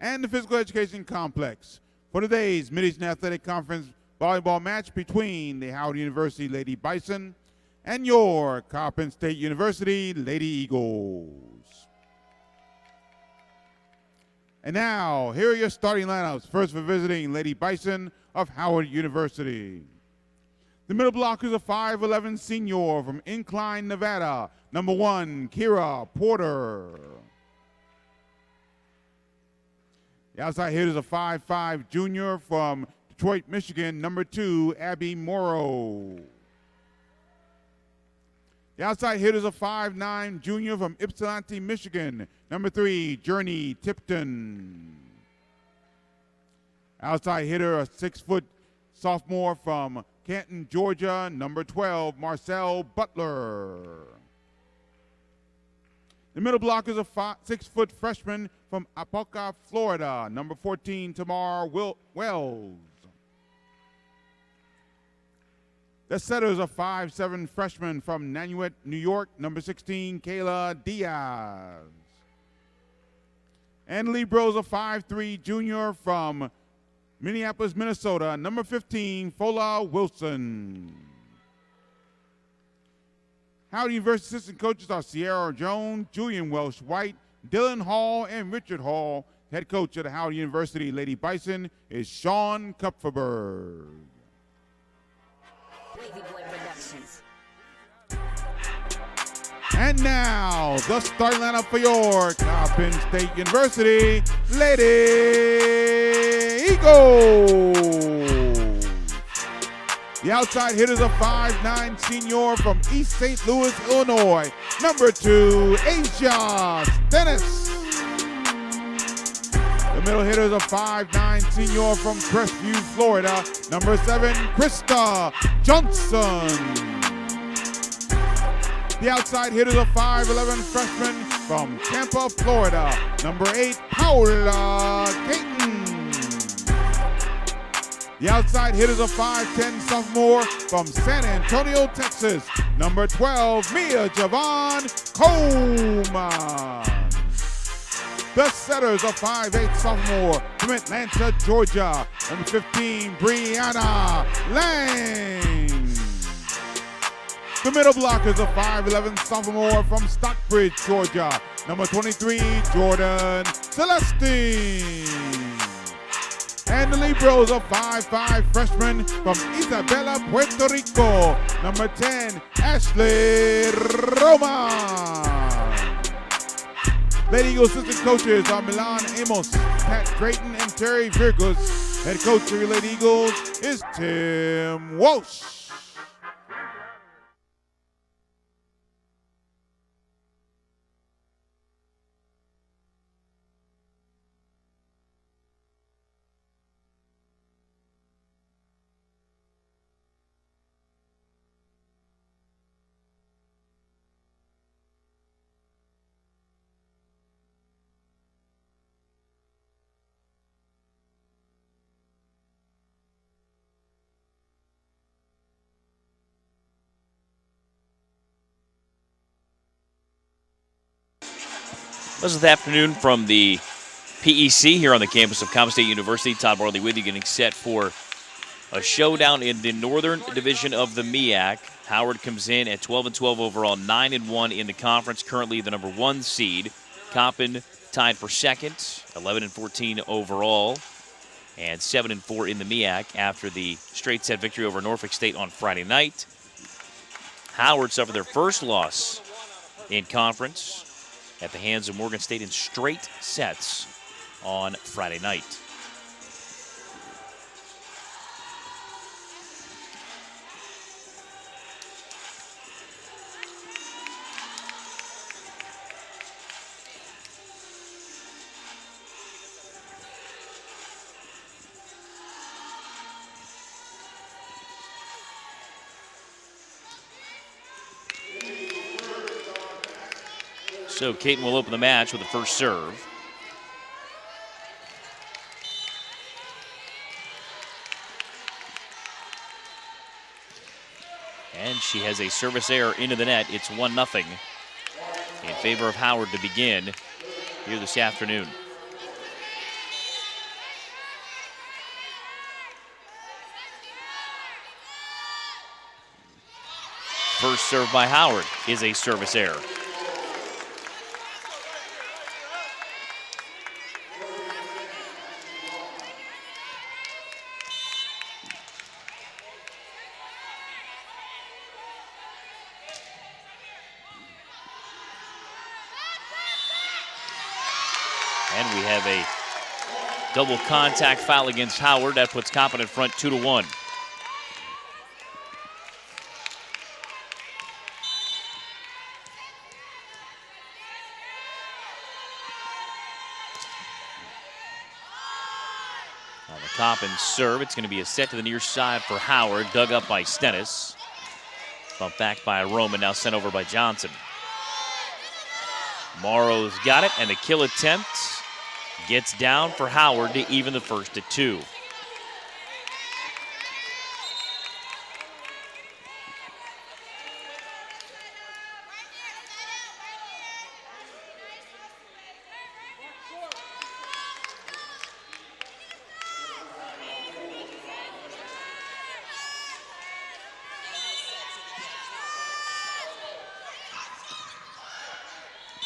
and the Physical Education Complex for today's Mid-Eastern Athletic Conference volleyball match between the Howard University Lady Bison and your Coppin State University Lady Eagles. And now, here are your starting lineups. First for visiting Lady Bison of Howard University. The middle blockers are 5'11" senior from Incline, Nevada, number 1, Kira Porter. The outside hitters are 5'5" junior from Detroit, Michigan, number 2, Abby Morrow. The outside hitters are 5'9" junior from Ypsilanti, Michigan, number 3, Journey Tipton. Outside hitter, a 6-foot sophomore from Canton, Georgia, number 12, Marcel Butler. The middle blockers are 6-foot freshman from Apopka, Florida, number 14, Tamar Wells. The setters are 5'7" freshman from Nanuet, New York, number 16, Kayla Diaz. And Libros are 5'3" junior from Minneapolis, Minnesota, number 15, Fola Wilson. Howard University assistant coaches are Sierra Jones, Julian Welsh White, Dylan Hall, and Richard Hall. Head coach of the Howard University Lady Bison is Sean Kupferberg. And now, the starting lineup for your Coppin State University Lady Eagles. The outside hitters are 5'9" senior from East St. Louis, Illinois, number 2, Asia Stennis. The middle hitters are 5'9" senior from Crestview, Florida, number 7, Krista Johnson. The outside hitters are 5'11" freshman from Tampa, Florida, number 8, Paula Caton. The outside hitters are 5'10" sophomore from San Antonio, Texas, number 12, Mia Javon Coleman. The setters are 5'8" sophomore from Atlanta, Georgia, number 15, Brianna Lang. The middle blockers are 5'11" sophomore from Stockbridge, Georgia, number 23, Jordan Celestine. And the Libros are 5'5" freshman from Isabela, Puerto Rico, number 10, Ashley Roman. Lady Eagles assistant coaches are Milan Amos, Pat Drayton, and Terry Virgus. Head coach of your Lady Eagles is Tim Walsh. Pleasant afternoon from the PEC here on the campus of Coppin State University. Todd Barley with you, getting set for a showdown in the Northern Division of the MEAC. Howard comes in at 12-12 overall, 9-1 in the conference, currently the number 1 seed. Coppin tied for second, 11-14 overall, and 7-4 in the MEAC after the straight set victory over Norfolk State on Friday night. Howard suffered their first loss in conference at the hands of Morgan State in straight sets on Friday night. So Caton will open the match with the first serve. And she has a service error into the net. It's 1-0 in favor of Howard to begin here this afternoon. First serve by Howard is a service error. And we have a double contact foul against Howard. That puts Coppin in front 2-1. On the Coppin serve, it's going to be a set to the near side for Howard. Dug up by Stennis. Bumped back by Roman, now sent over by Johnson. Morrow's got it, and the kill attempt gets down for Howard to even the first at 2.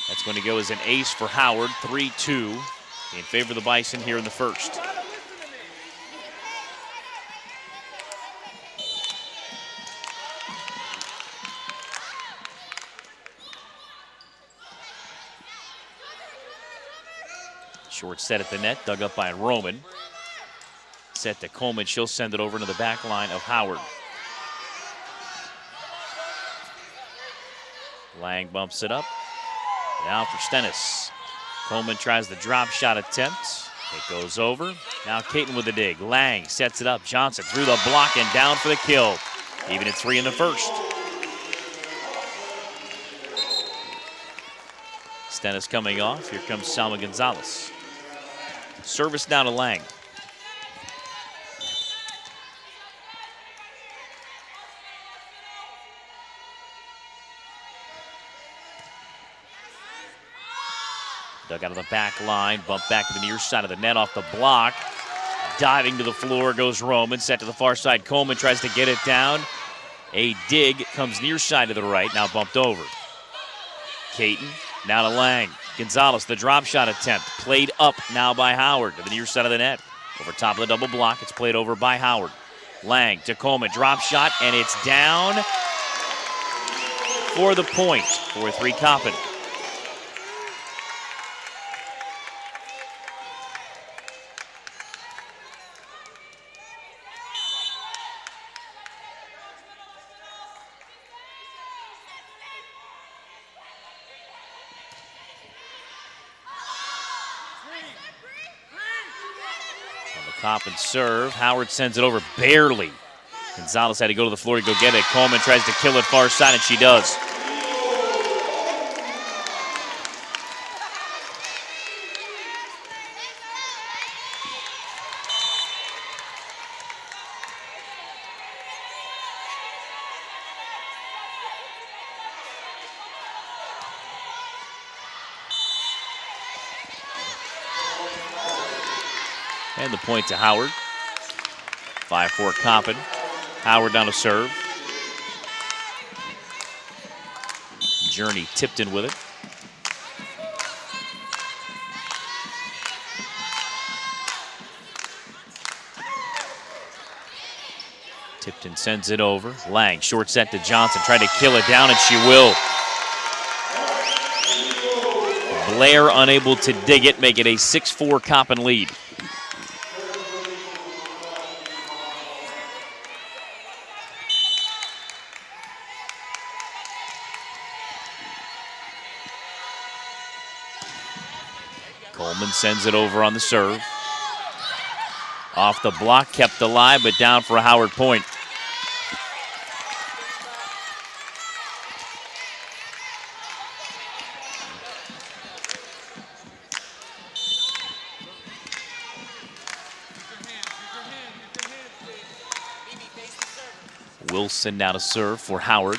That's going to go as an ace for Howard, 3-2 in favor of the Bison here in the first. Short set at the net, dug up by Roman. Set to Coleman, she'll send it over into the back line of Howard. Lang bumps it up. Now for Stennis. Coleman tries the drop shot attempt. It goes over. Now Caton with the dig. Lang sets it up. Johnson through the block and down for the kill. Even at 3 in the first. Stennis coming off. Here comes Salma Gonzalez. Service down to Lang. Dug out of the back line, bumped back to the near side of the net off the block. Diving to the floor goes Roman, set to the far side. Coleman tries to get it down. A dig comes near side to the right, now bumped over. Caton, now to Lang. Gonzalez, the drop shot attempt, played up now by Howard to the near side of the net. Over top of the double block, it's played over by Howard. Lang to Coleman, drop shot, and it's down for the point. 4-3 Coppin. Coppin serve. Howard sends it over barely. Gonzalez had to go to the floor to go get it. Coleman tries to kill it far side, and she does. And the point to Howard. 5-4 Coppin. Howard down to serve. Journey Tipton with it. Tipton sends it over. Lang, short set to Johnson. Tried to kill it down, and she will. Blair unable to dig it, make it a 6-4 Coppin lead. Coleman sends it over on the serve. Off the block, kept alive, but down for a Howard point. Wilson now to serve for Howard.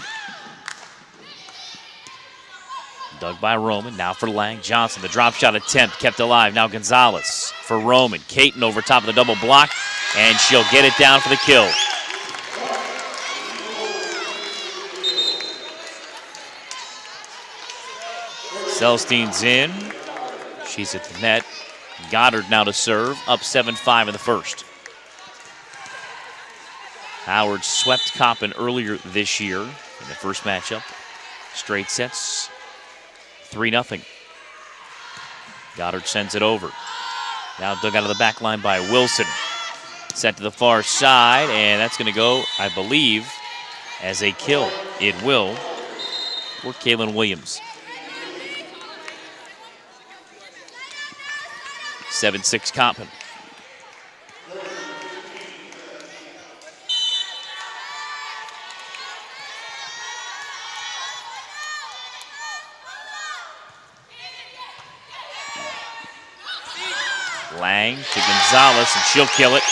Dug by Roman, now for Lang. Johnson, the drop shot attempt kept alive. Now Gonzalez for Roman. Caton over top of the double block, and she'll get it down for the kill. Celestine's in. She's at the net. Goddard now to serve, up 7-5 in the first. Howard swept Coppin earlier this year in the first matchup. Straight sets, 3-0. Goddard sends it over. Now dug out of the back line by Wilson. Set to the far side, and that's going to go, I believe, as a kill. It will for Kaylin Williams. 7-6 Coppin. Lang to Gonzalez, and she'll kill it.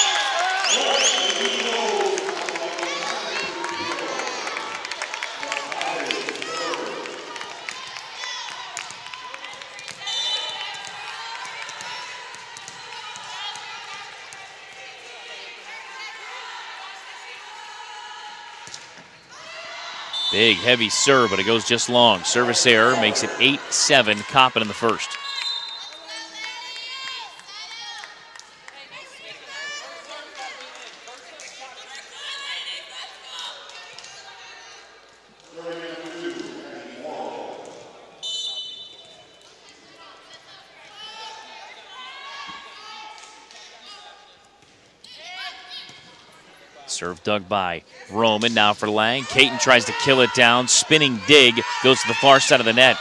Big, heavy serve, but it goes just long. Service error makes it 8-7 Coppin in the first. Serve dug by Roman, now for Lang. Caton tries to kill it down. Spinning dig, goes to the far side of the net.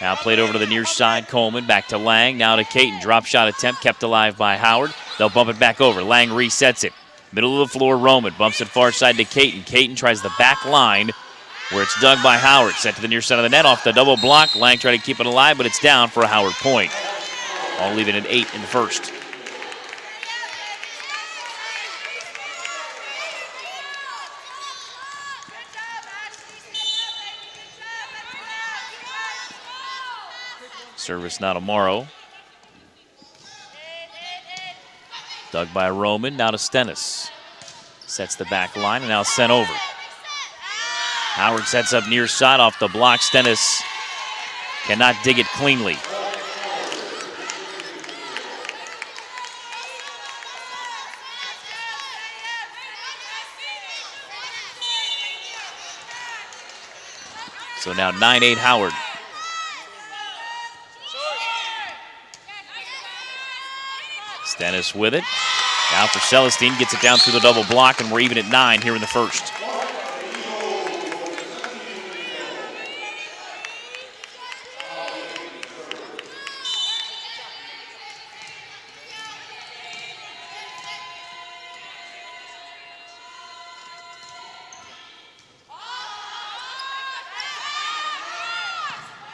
Now played over to the near side, Coleman, back to Lang, now to Caton. Drop shot attempt kept alive by Howard. They'll bump it back over. Lang resets it. Middle of the floor, Roman bumps it far side to Caton. Caton tries the back line where it's dug by Howard. Set to the near side of the net off the double block. Lang tried to keep it alive, but it's down for a Howard point. All leaving at 8 in the first. Service now to Morrow. Dug by Roman, now to Stennis. Sets the back line and now sent over. Howard sets up near side off the block. Stennis cannot dig it cleanly. So now 9-8 Howard. Stennis with it. Now for Celestine, gets it down through the double block, and we're even at 9 here in the first.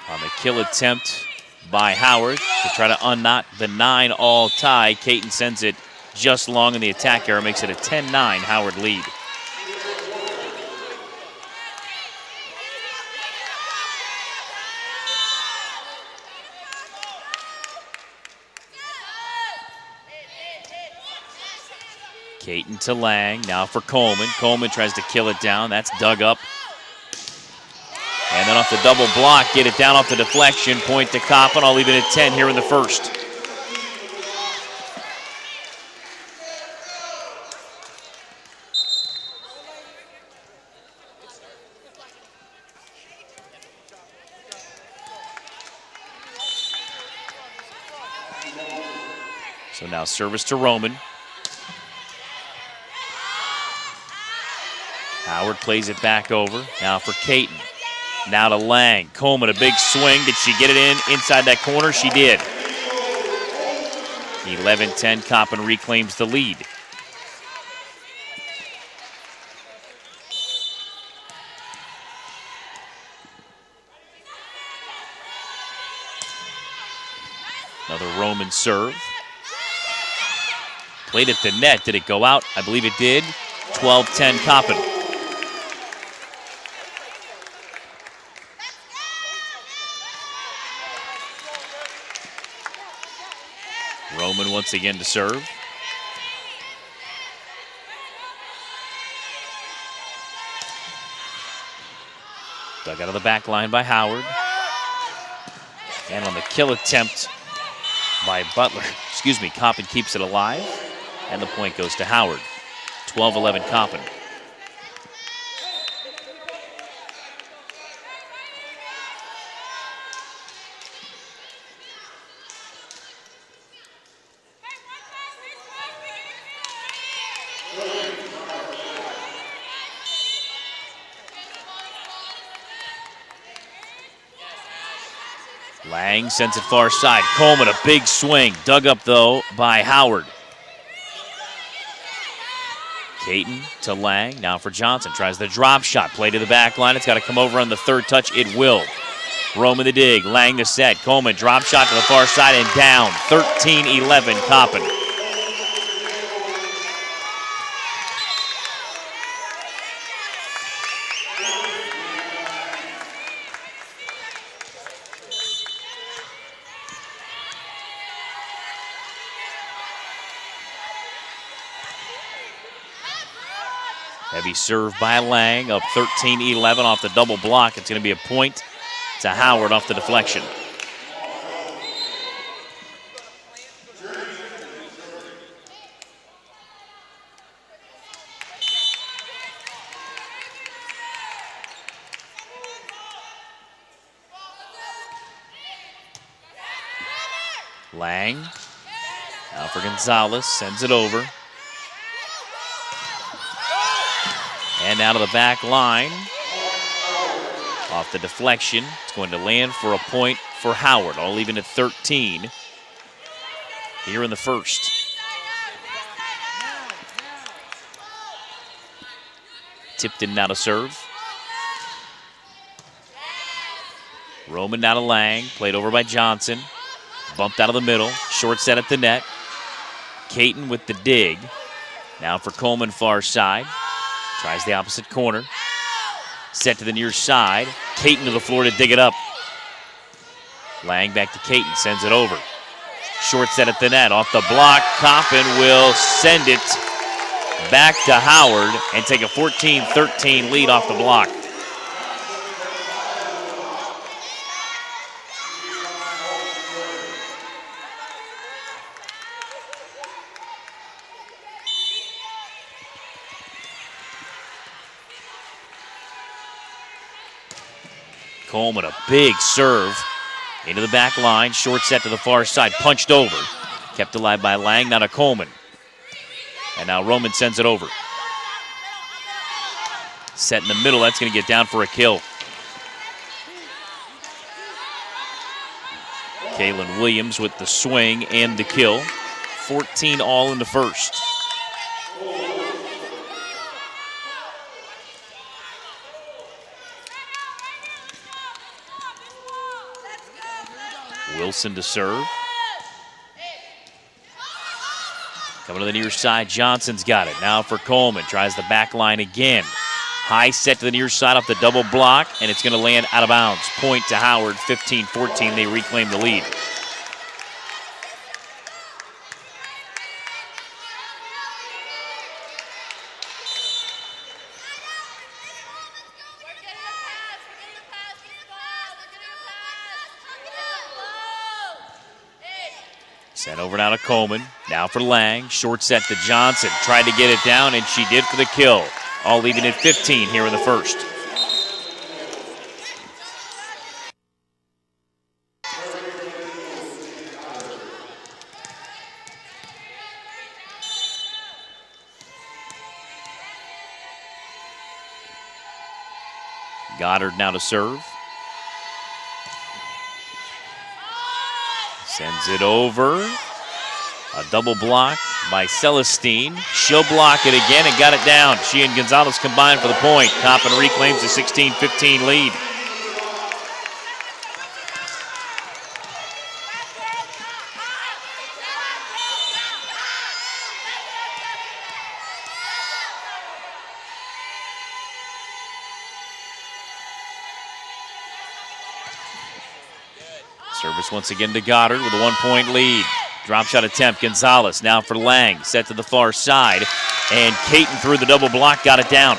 On the kill attempt by Howard to try to unknot the 9-all tie. Caton sends it just long, and the attack error makes it a 10-9 Howard lead. Caton to Lang, now for Coleman. Coleman tries to kill it down. That's dug up. And then off the double block, get it down off the deflection. Point to Coppin. I'll leave it at 10 here in the first. So now service to Roman. Howard plays it back over. Now for Caton. Now to Lang. Coleman, a big swing. Did she get it in inside that corner? She did. 11-10, Coppin reclaims the lead. Another Roman serve. Played at the net. Did it go out? I believe it did. 12-10, Coppin. Roman once again to serve. Dug out of the back line by Howard. And on the kill attempt by Butler, Coppin keeps it alive. And the point goes to Howard. 12-11 Coppin. Lang sends it far side. Coleman, a big swing. Dug up, though, by Howard. Caton to Lang. Now for Johnson. Tries the drop shot. Play to the back line. It's got to come over on the third touch. It will. Rome in the dig. Lang to set. Coleman, drop shot to the far side and down. 13-11 Coppin. Heavy serve by Lang, up 13-11 off the double block. It's going to be a point to Howard off the deflection. Lang, now for Gonzalez, sends it over. And out of the back line, off the deflection, it's going to land for a point for Howard, all even at 13 here in the first. Tipton now to serve. Roman now to Lang, played over by Johnson. Bumped out of the middle, short set at the net. Caton with the dig. Now for Coleman far side. Tries the opposite corner. Set to the near side. Caton to the floor to dig it up. Lang back to Caton, sends it over. Short set at the net, off the block. Coppin will send it back to Howard and take a 14-13 lead off the block. Coleman, a big serve into the back line. Short set to the far side, punched over. Kept alive by Lang, now to Coleman. And now Roman sends it over. Set in the middle, that's going to get down for a kill. Kalen Williams with the swing and the kill. 14 all in the first. Wilson to serve. Coming to the near side, Johnson's got it. Now for Coleman, tries the back line again. High set to the near side off the double block, and it's going to land out of bounds. Point to Howard, 15-14, they reclaim the lead. Sent over now to Coleman. Now for Lang. Short set to Johnson. Tried to get it down, and she did for the kill. All leaving at 15 here in the first. Goddard now to serve. Sends it over. A double block by Celestine. She'll block it again and got it down. She and Gonzalez combined for the point. Coppin reclaims the 16-15 lead. Service once again to Goddard with a 1-point lead. Drop shot attempt, Gonzalez now for Lang. Set to the far side, and Caton through the double block, got it down.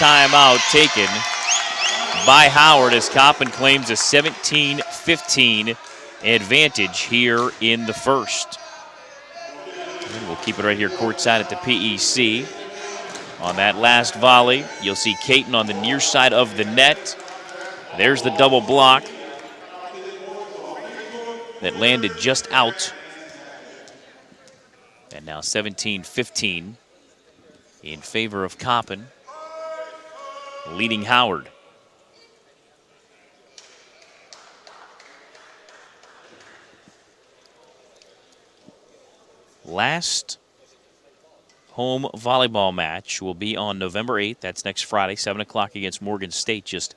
timeout taken by Howard as Coppin claims a 17-15 advantage here in the first. And we'll keep it right here courtside at the PEC. On that last volley, you'll see Caton on the near side of the net. There's the double block that landed just out. And now 17-15 in favor of Coppin, leading Howard. Last home volleyball match will be on November 8th. That's next Friday, 7 o'clock against Morgan State. Just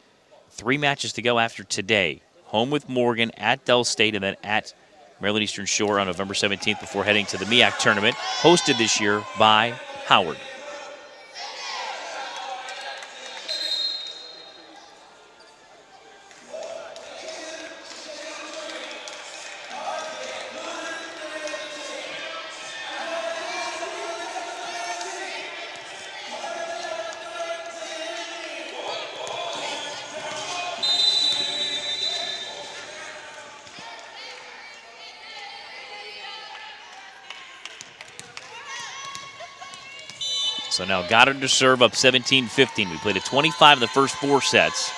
3 matches to go after today. Home with Morgan, at Dell State, and then at Maryland Eastern Shore on November 17th before heading to the MEAC tournament, hosted this year by Howard. So now Goddard to serve up 17-15. We played a 25 in the first 4 sets,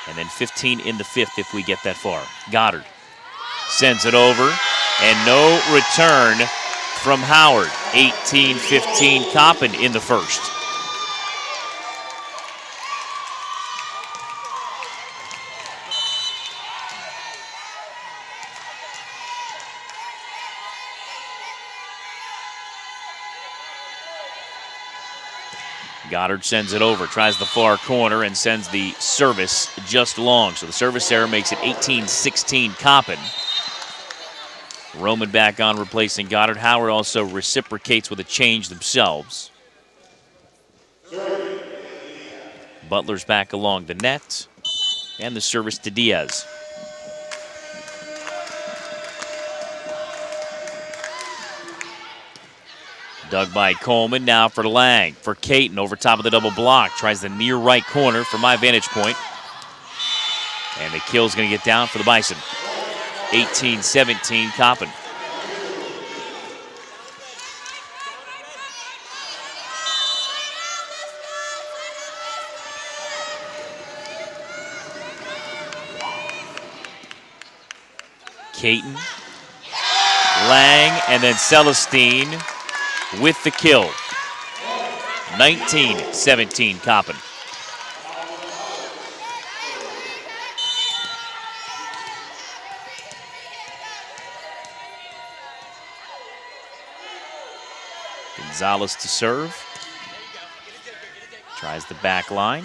and then 15 in the 5th if we get that far. Goddard sends it over, and no return from Howard. 18-15 Coppin in the first. Goddard sends it over, tries the far corner, and sends the service just long. So the service error makes it 18-16 Coppin. Roman back on replacing Goddard. Howard also reciprocates with a change themselves. Butler's back along the net, and the service to Diaz. Dug by Coleman, now for Lang. For Caton, over top of the double block. Tries the near right corner from my vantage point. And the kill's going to get down for the Bison. 18-17 Coppin. Caton, Lang, and then Celestine with the kill. 19-17 Coppin. Gonzalez to serve. Tries the back line.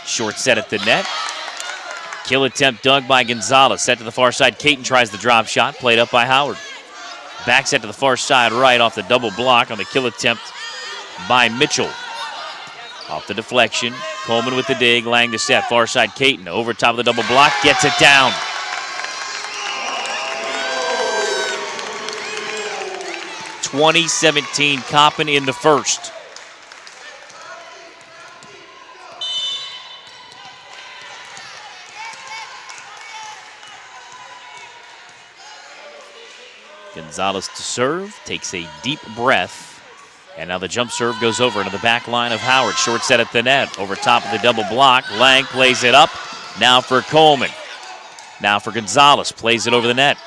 Short set at the net. Kill attempt dug by Gonzalez. Set to the far side. Caton tries the drop shot. Played up by Howard. Back set to the far side right off the double block on the kill attempt by Mitchell. Off the deflection. Coleman with the dig. Lang to set. Far side Caton. Over top of the double block. Gets it down. (20-17) Coppin in the first. Gonzalez to serve, takes a deep breath, and now the jump serve goes over into the back line of Howard. Short set at the net, over top of the double block. Lang plays it up, now for Coleman. Now for Gonzalez, plays it over the net.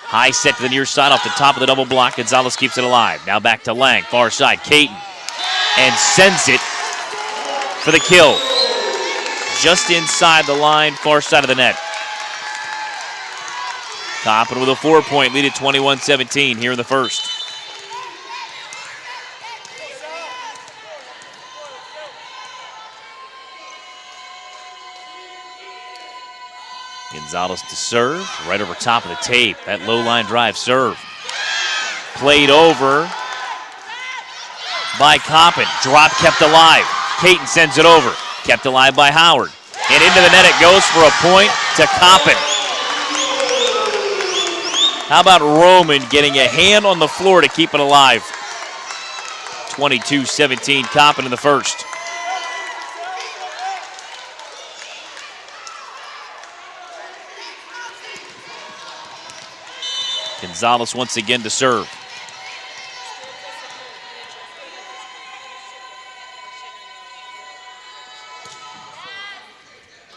High set to the near side off the top of the double block. Gonzalez keeps it alive. Now back to Lang, far side, Caton, and sends it for the kill. Just inside the line, far side of the net. Coppin with a 4-point lead at 21-17 here in the first. Gonzalez to serve, right over top of the tape. That low line drive serve. Played over by Coppin. Drop kept alive. Caton sends it over. Kept alive by Howard. And into the net it goes for a point to Coppin. How about Roman getting a hand on the floor to keep it alive? 22-17 Coppin in the first. Gonzalez once again to serve.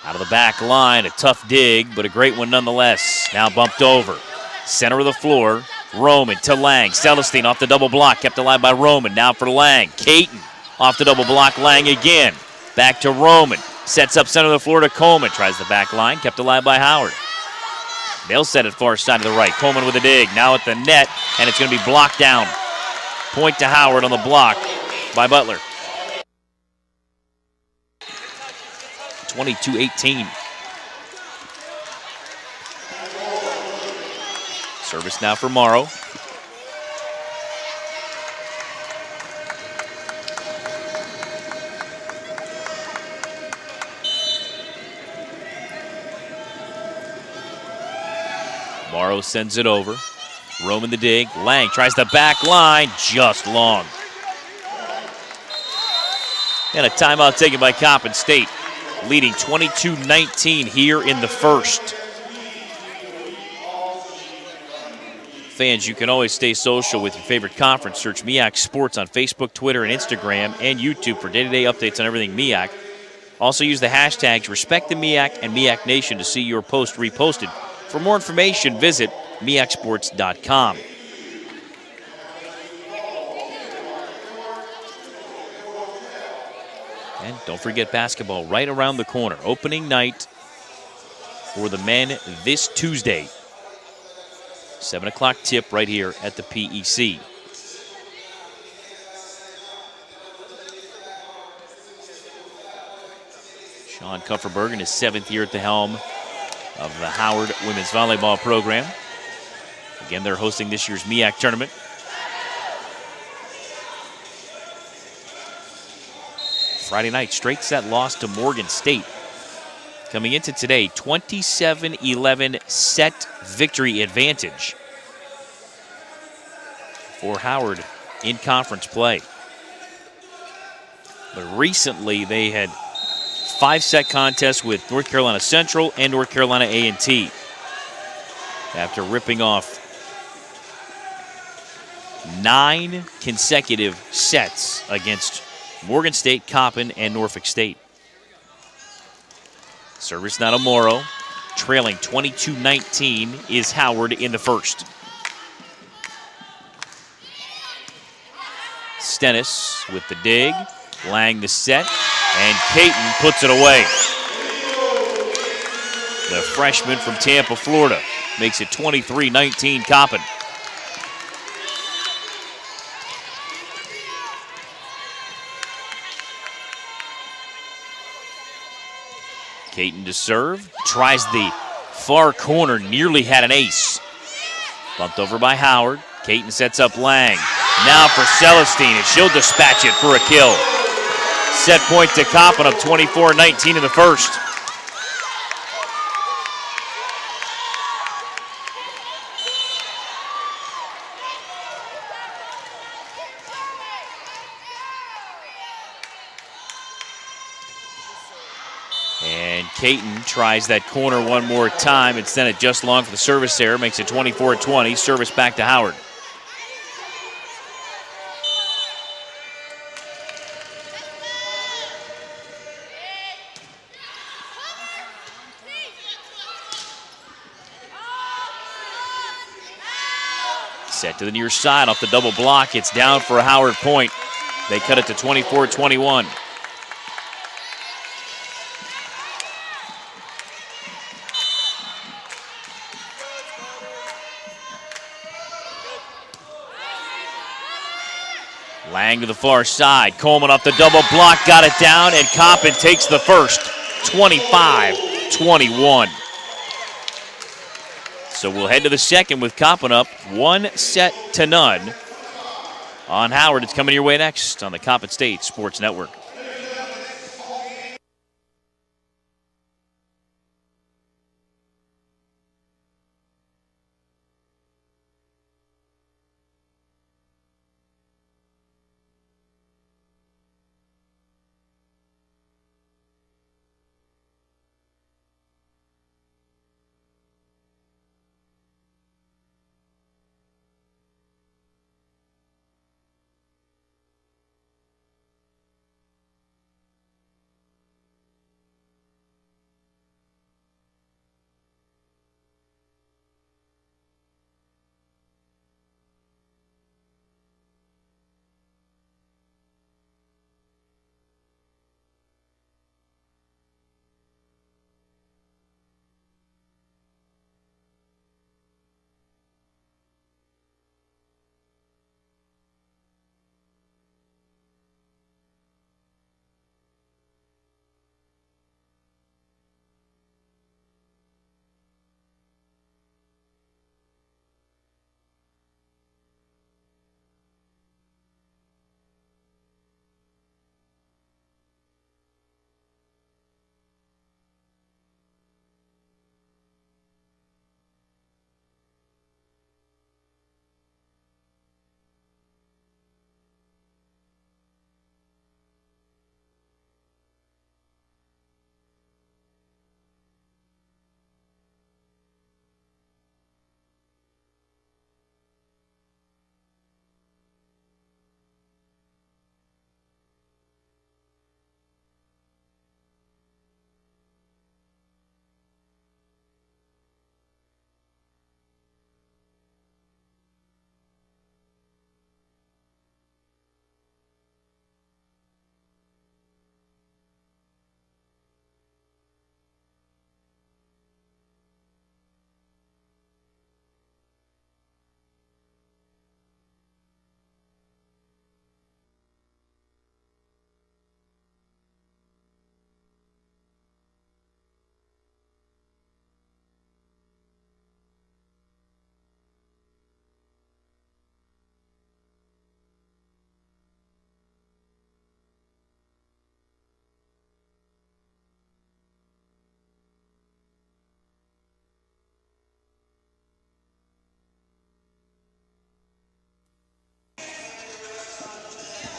Out of the back line, a tough dig, but a great one nonetheless. Now bumped over. Center of the floor, Roman to Lang. Celestine off the double block, kept alive by Roman. Now for Lang. Caton off the double block, Lang again. Back to Roman. Sets up center of the floor to Coleman. Tries the back line, kept alive by Howard. They'll set it far side to the right. Coleman with a dig. Now at the net, and it's going to be blocked down. Point to Howard on the block by Butler. 22-18. Service now for Morrow. Morrow sends it over. Roman the dig. Lang tries the back line, just long. And a timeout taken by Coppin State, leading 22-19 here in the first. Fans, you can always stay social with your favorite conference. Search MEAC Sports on Facebook, Twitter, and Instagram, and YouTube for day-to-day updates on everything MEAC. Also use the hashtags RespectTheMEAC and MEAC Nation to see your post reposted. For more information, visit MEACsports.com. And don't forget basketball right around the corner. Opening night for the men this Tuesday. 7 o'clock tip right here at the PEC. Sean Kupferberg in his 7th year at the helm of the Howard women's volleyball program. Again, they're hosting this year's MEAC tournament. Friday night, straight set loss to Morgan State. Coming into today, 27-11 set victory advantage for Howard in conference play. But recently, they had 5-set contests with North Carolina Central and North Carolina A&T. After ripping off 9 consecutive sets against Morgan State, Coppin, and Norfolk State. Service now to Morrow. Trailing 22-19 is Howard in the first. Stennis with the dig. Lang the set. And Caton puts it away. The freshman from Tampa, Florida, makes it 23-19 Coppin. Caton to serve, tries the far corner, nearly had an ace. Bumped over by Howard. Caton sets up Lang. Now for Celestine, and she'll dispatch it for a kill. Set point to Coppin, up 24-19 in the first. And Caton tries that corner one more time. It's then it just long for the service error. Makes it 24-20. Service back to Howard. Set to the near side off the double block. It's down for a Howard point. They cut it to 24-21. Lang to the far side. Coleman off the double block, got it down, and Coppin takes the first, 25-21. So we'll head to the second with Coppin up 1-0. On Howard, it's coming your way next on the Coppin State Sports Network.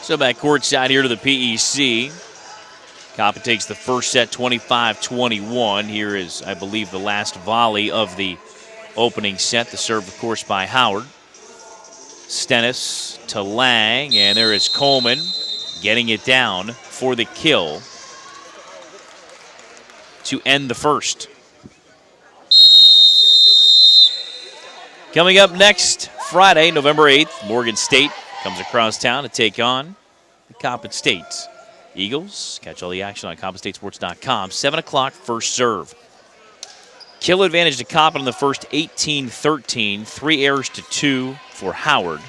So back courtside here to the PEC. Coppin takes the first set 25-21. Here is, I believe, the last volley of the opening set. The serve, of course, by Howard. Stennis to Lang, and there is Coleman getting it down for the kill to end the first. Coming up next Friday, November 8th, Morgan State comes across town to take on the Coppin State Eagles. Catch all the action on CoppinStateSports.com. 7 o'clock, first serve. Kill advantage to Coppin in the first, 18-13. 3 errors to 2 for Howard.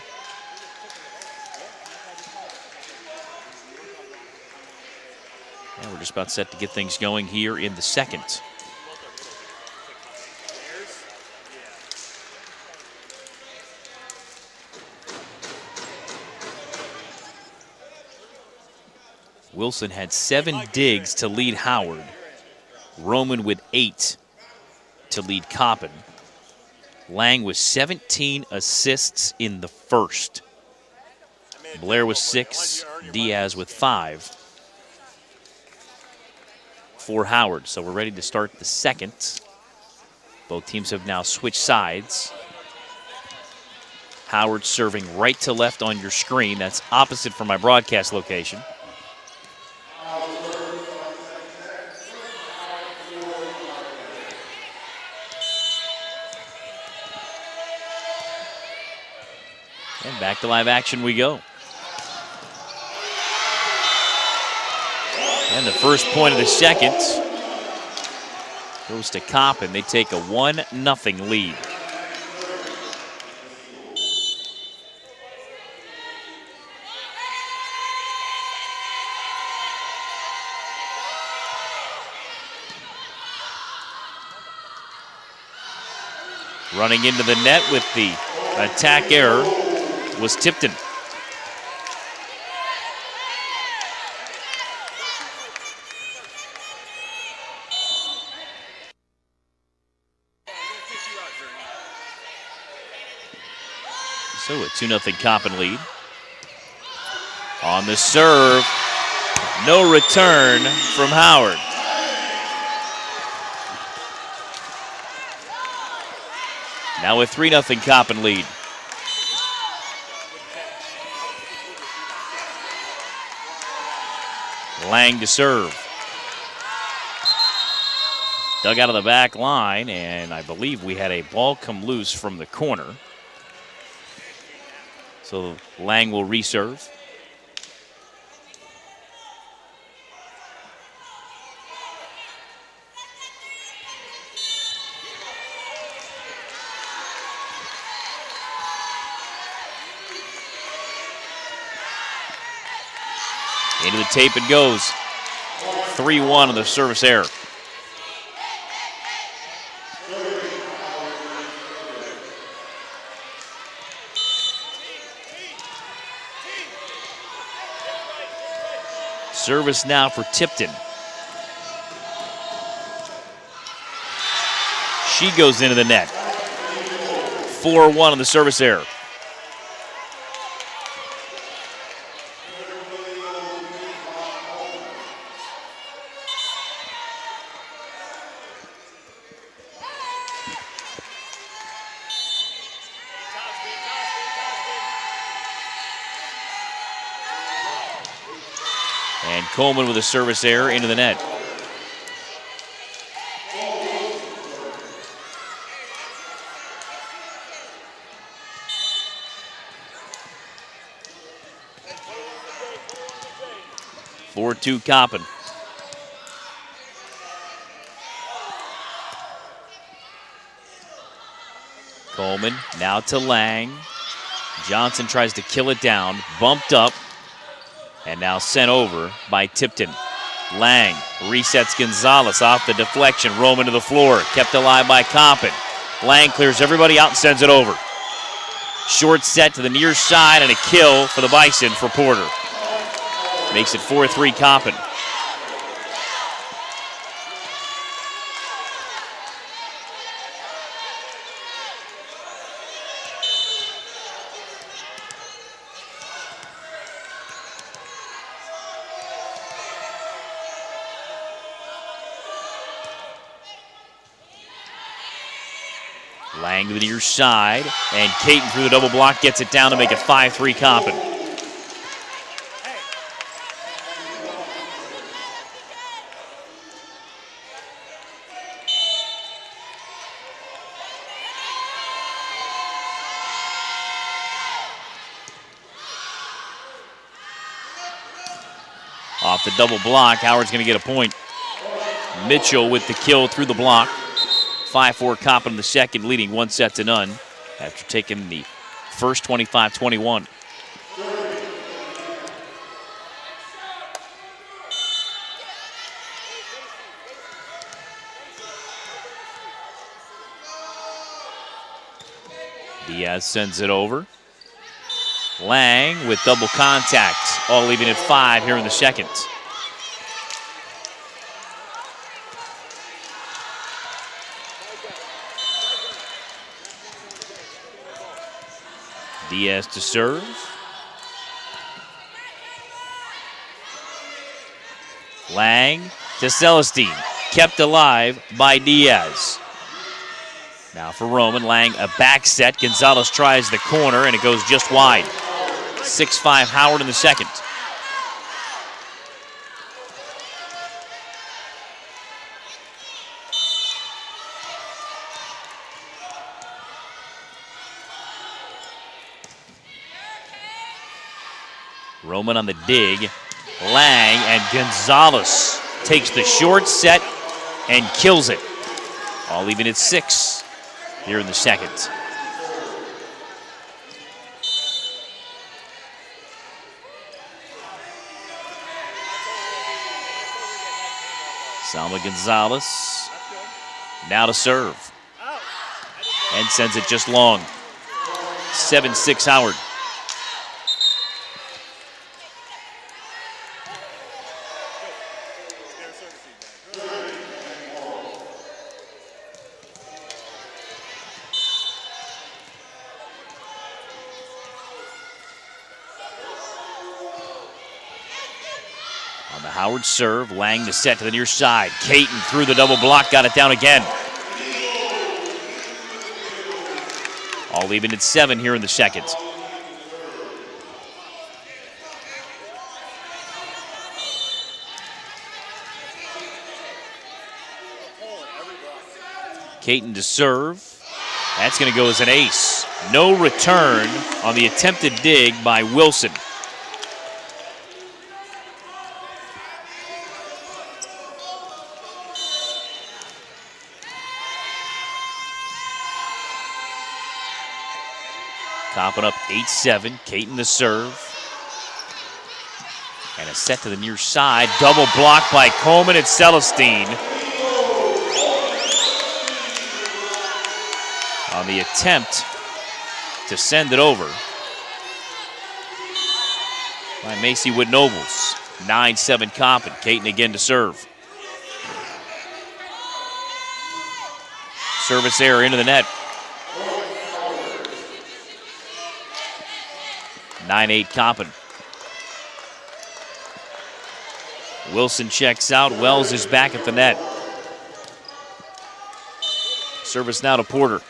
And we're just about set to get things going here in the second. Wilson had 7 digs to lead Howard. Roman with 8 to lead Coppin. Lang with 17 assists in the first. Blair with 6, Diaz with 5 for Howard. So we're ready to start the second. Both teams have now switched sides. Howard serving right to left on your screen. That's opposite from my broadcast location. And back to live action we go. And the first point of the second goes to Coppin. They take a 1-0 lead. Running into the net with the attack error was Tipton. So a 2-0 Coppin lead. On the serve, no return from Howard. Now a 3-0 Coppin lead. Lang to serve. Dug out of the back line, and I believe we had a ball come loose from the corner. So Lang will reserve. Into the tape it goes. 3-1 on the service error. Service now for Tipton. She goes into the net. 4-1 on the service error. And Coleman with a service error into the net. Four 4-2 Coppin. Coleman now to Lang. Johnson tries to kill it down, bumped up, and now sent over by Tipton. Lang resets Gonzalez off the deflection. Roman to the floor, kept alive by Coppin. Lang clears everybody out and sends it over. Short set to the near side and a kill for the Bison for Porter. Makes it 4-3 Coppin. Lang to the near side, and Caton through the double block gets it down to make it 5-3 Coppin. Off the double block, Howard's going to get a point. Mitchell with the kill through the block. 5-4 Coppin in the second, leading 1-0 after taking the first 25-21. Diaz sends it over. Lang with double contact, all leaving it 5 here in the second. Diaz to serve. Lang to Celestine, kept alive by Diaz. Now for Roman, Lang a back set. Gonzalez tries the corner and it goes just wide. 6-5 Howard in the second. Roman on the dig. Lang and Gonzalez takes the short set and kills it. All leaving it 6 here in the second. Salma Gonzalez now to serve. And sends it just long. 7-6 Howard. On the Howard serve, Lang to set to the near side. Caton through the double block, got it down again. All leaving at 7 here in the second. Caton to serve. That's going to go as an ace. No return on the attempted dig by Wilson. Coppin up 8-7. Caton the serve. And a set to the near side. Double block by Coleman and Celestine. On the attempt to send it over by Macy Wood-Nobles. 9-7 Coppin. Caton again to serve. Service error into the net. 9-8 Coppin. Wilson checks out. Wells is back at the net. Service now to Porter.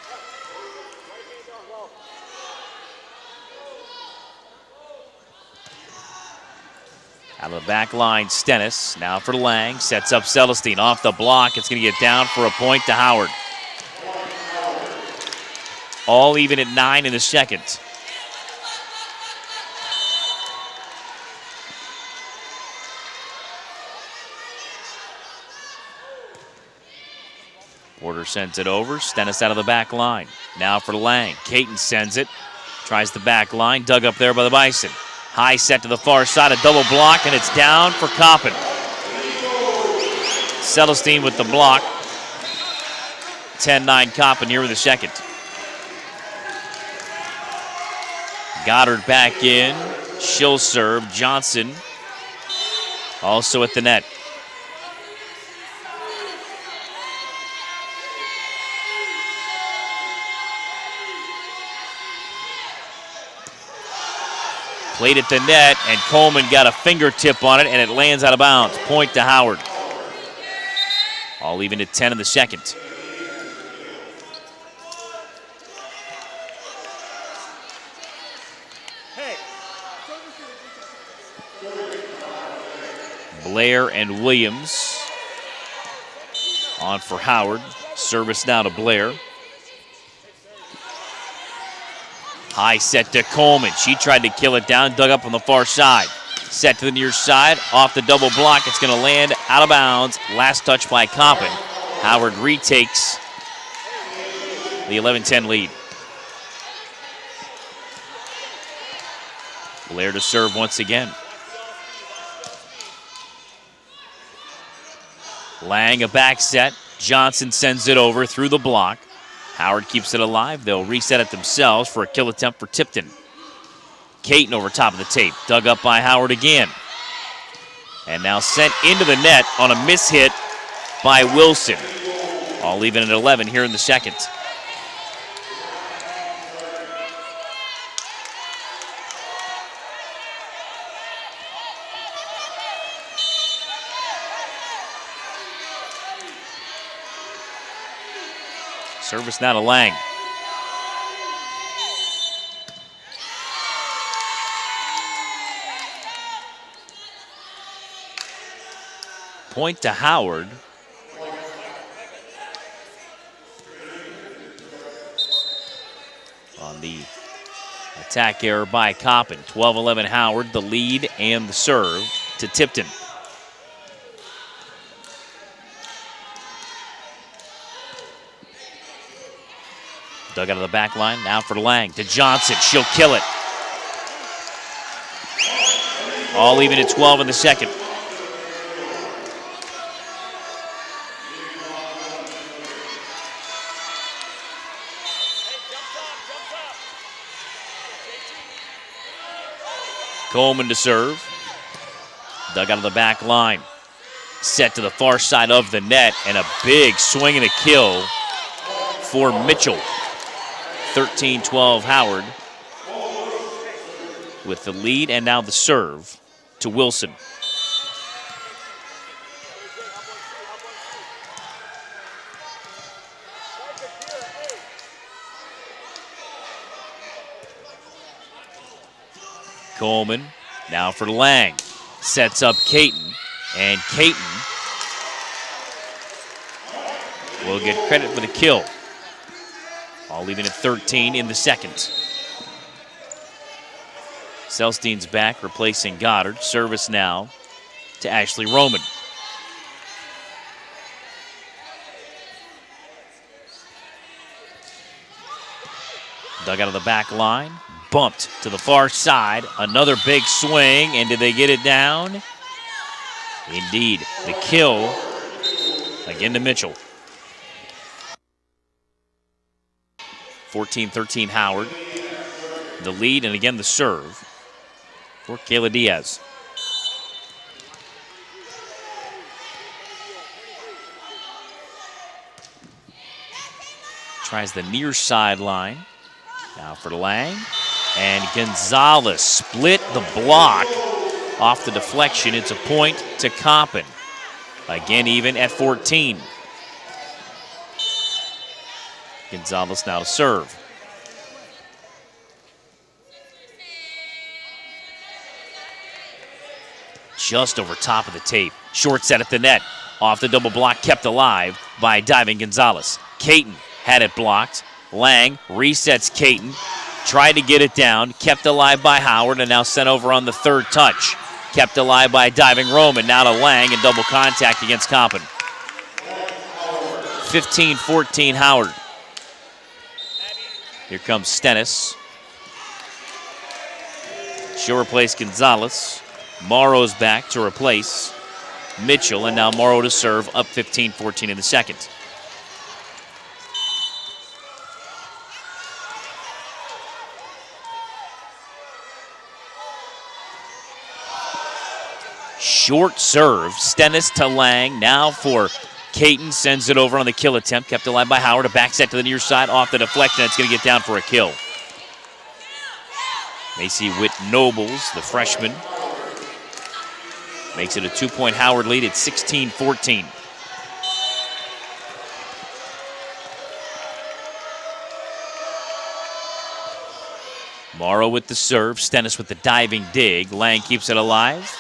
Out of the back line, Stennis. Now for Lang. Sets up Celestine. Off the block. It's going to get down for a point to Howard. All even at 9 in the second. Porter sends it over. Stennis out of the back line. Now for Lang. Caton sends it. Tries the back line. Dug up there by the Bison. High set to the far side. A double block, and it's down for Coppin. Celestine with the block. 10-9 Coppin here in the second. Goddard back in. She'll serve. Johnson also at the net. Played at the net, and Coleman got a fingertip on it, and it lands out of bounds. Point to Howard. All even at 10 in the second. Blair and Williams on for Howard. Service now to Blair. High set to Coleman. She tried to kill it down, dug up on the far side. Set to the near side, off the double block. It's going to land out of bounds. Last touch by Coppin. Howard retakes the 11-10 lead. Blair to serve once again. Lang a back set. Johnson sends it over through the block. Howard keeps it alive. They'll reset it themselves for a kill attempt for Tipton. Caton over top of the tape. Dug up by Howard again. And now sent into the net on a mishit by Wilson. All even at 11 here in the second. Service now to Lang. Point to Howard. On the attack error by Coppin. 12-11 Howard, the lead and the serve to Tipton. Dug out of the back line, now for Lang, to Johnson, she'll kill it. All even at 12 in the second. Coleman to serve. Dug out of the back line. Set to the far side of the net, and a big swing and a kill for Mitchell. 13-12 Howard with the lead and now the serve to Wilson. Coleman now for Lang. Sets up Caton, and Caton will get credit for the kill. All leaving at 13 in the second. Selstein's back, replacing Goddard. Service now to Ashley Roman. Dug out of the back line. Bumped to the far side. Another big swing, and did they get it down? Indeed. The kill again to Mitchell. 14-13 Howard. The lead and again the serve for Kayla Diaz. Tries the near sideline. Now for Lang. And Gonzalez split the block off the deflection. It's a point to Coppin. Again even at 14. Gonzalez now to serve. Just over top of the tape. Short set at the net. Off the double block, kept alive by diving Gonzalez. Caton had it blocked. Lang resets Caton. Tried to get it down. Kept alive by Howard and now sent over on the third touch. Kept alive by diving Roman. Now to Lang and double contact against Coppin. 15-14 Howard. Here comes Stennis. She'll replace Gonzalez. Morrow's back to replace Mitchell, and now Morrow to serve, up 15-14 in the second. Short serve, Stennis to Lang, now for Caton, sends it over on the kill attempt, kept alive by Howard, a back set to the near side, off the deflection, it's going to get down for a kill. Macy Witt-Nobles, the freshman, makes it a 2-point Howard lead at 16-14. Morrow with the serve, Stennis with the diving dig, Lang keeps it alive.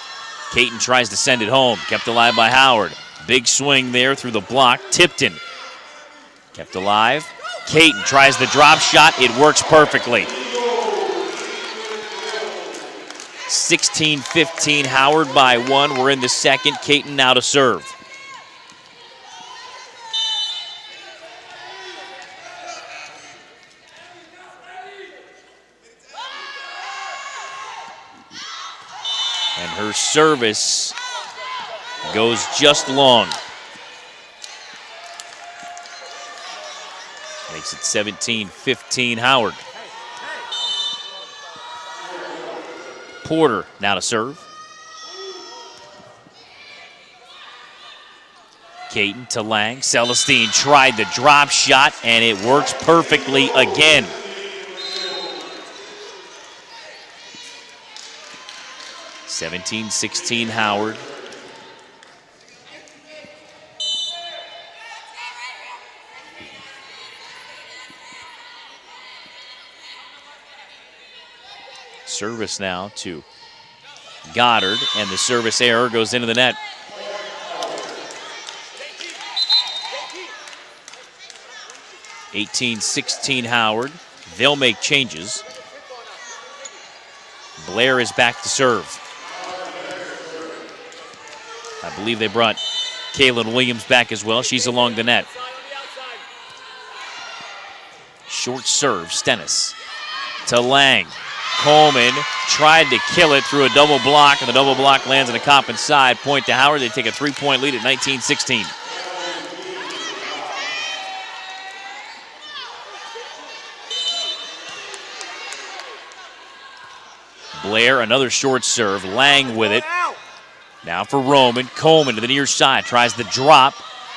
Caton tries to send it home. Kept alive by Howard. Big swing there through the block. Tipton. Kept alive. Caton tries the drop shot. It works perfectly. 16-15, Howard by 1. We're in the second. Caton now to serve. And her service goes just long. Makes it 17-15, Howard. Porter now to serve. Caton to Lang. Celestine tried the drop shot, and it works perfectly again. 17-16, Howard. Service now to Goddard, and the service error goes into the net. (18-16) Howard. They'll make changes. Blair is back to serve. I believe they brought Kaylin Williams back as well. She's along the net. Short serve, Stennis to Lang. Coleman tried to kill it through a double block, and the double block lands on the Coppin side. Point to Howard. They take a 3-point lead at 19-16. Blair, another short serve. Lang with it. Now for Roman. Coleman to the near side. Tries the drop.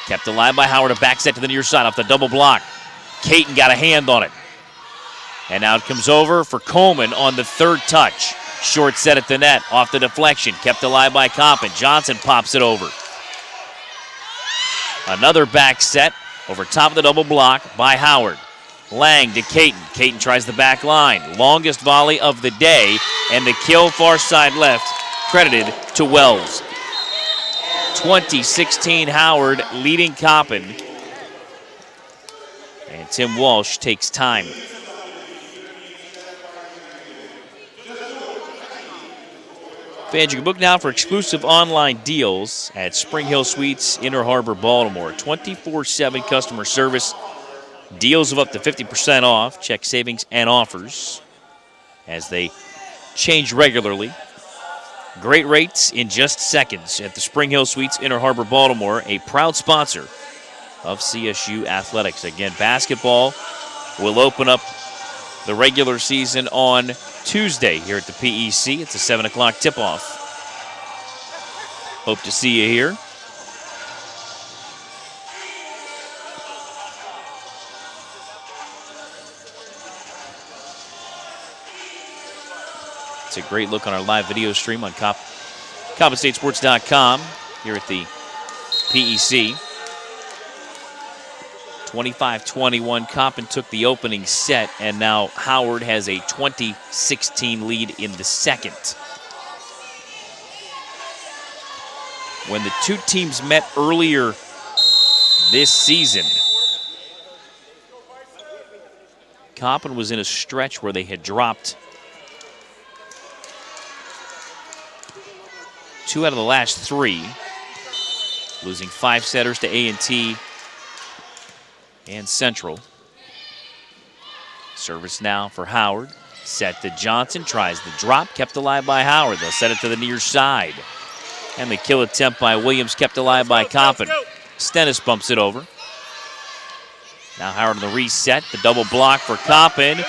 Kept alive by Howard. A back set to the near side off the double block. Caton got a hand on it. And now it comes over for Coleman on the third touch. Short set at the net. Off the deflection. Kept alive by Coppin. Johnson pops it over. Another back set over top of the double block by Howard. Lang to Caton. Caton tries the back line. Longest volley of the day. And the kill far side left credited to Wells. 20-16 Howard leading Coppin. And Tim Walsh takes time. Fans, you can book now for exclusive online deals at Spring Hill Suites, Inner Harbor, Baltimore. 24/7 customer service. Deals of up to 50% off. Check savings and offers as they change regularly. Great rates in just seconds at the Spring Hill Suites, Inner Harbor, Baltimore, a proud sponsor of CSU Athletics. Again, basketball will open up the regular season on Tuesday here at the PEC. It's a 7 o'clock tip-off. Hope to see you here. It's a great look on our live video stream on CoppinStateSports.com here at the PEC. 25-21, Coppin took the opening set, and now Howard has a 20-16 lead in the second. When the two teams met earlier this season, Coppin was in a stretch where they had dropped 2 out of the last 3, losing 5 setters to A&T and Central. Service now for Howard. Set to Johnson. Tries the drop. Kept alive by Howard. They'll set it to the near side. And the kill attempt by Williams kept alive by Coppin. Stennis bumps it over. Now Howard on the reset. The double block for Coppin.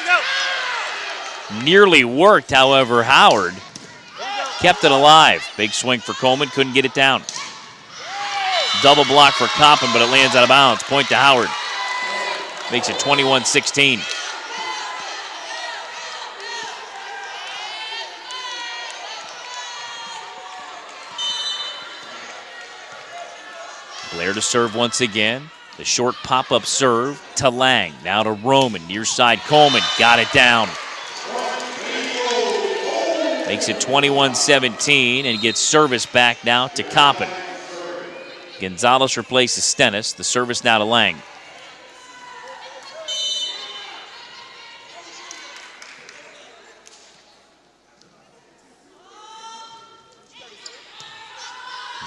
Nearly worked, however, Howard kept it alive. Big swing for Coleman. Couldn't get it down. Double block for Coppin, but it lands out of bounds. Point to Howard. Makes it 21-16. Blair to serve once again. The short pop-up serve to Lang. Now to Roman. Near side Coleman. Got it down. Makes it 21-17 and gets service back now to Coppin. Gonzalez replaces Stennis. The service now to Lang.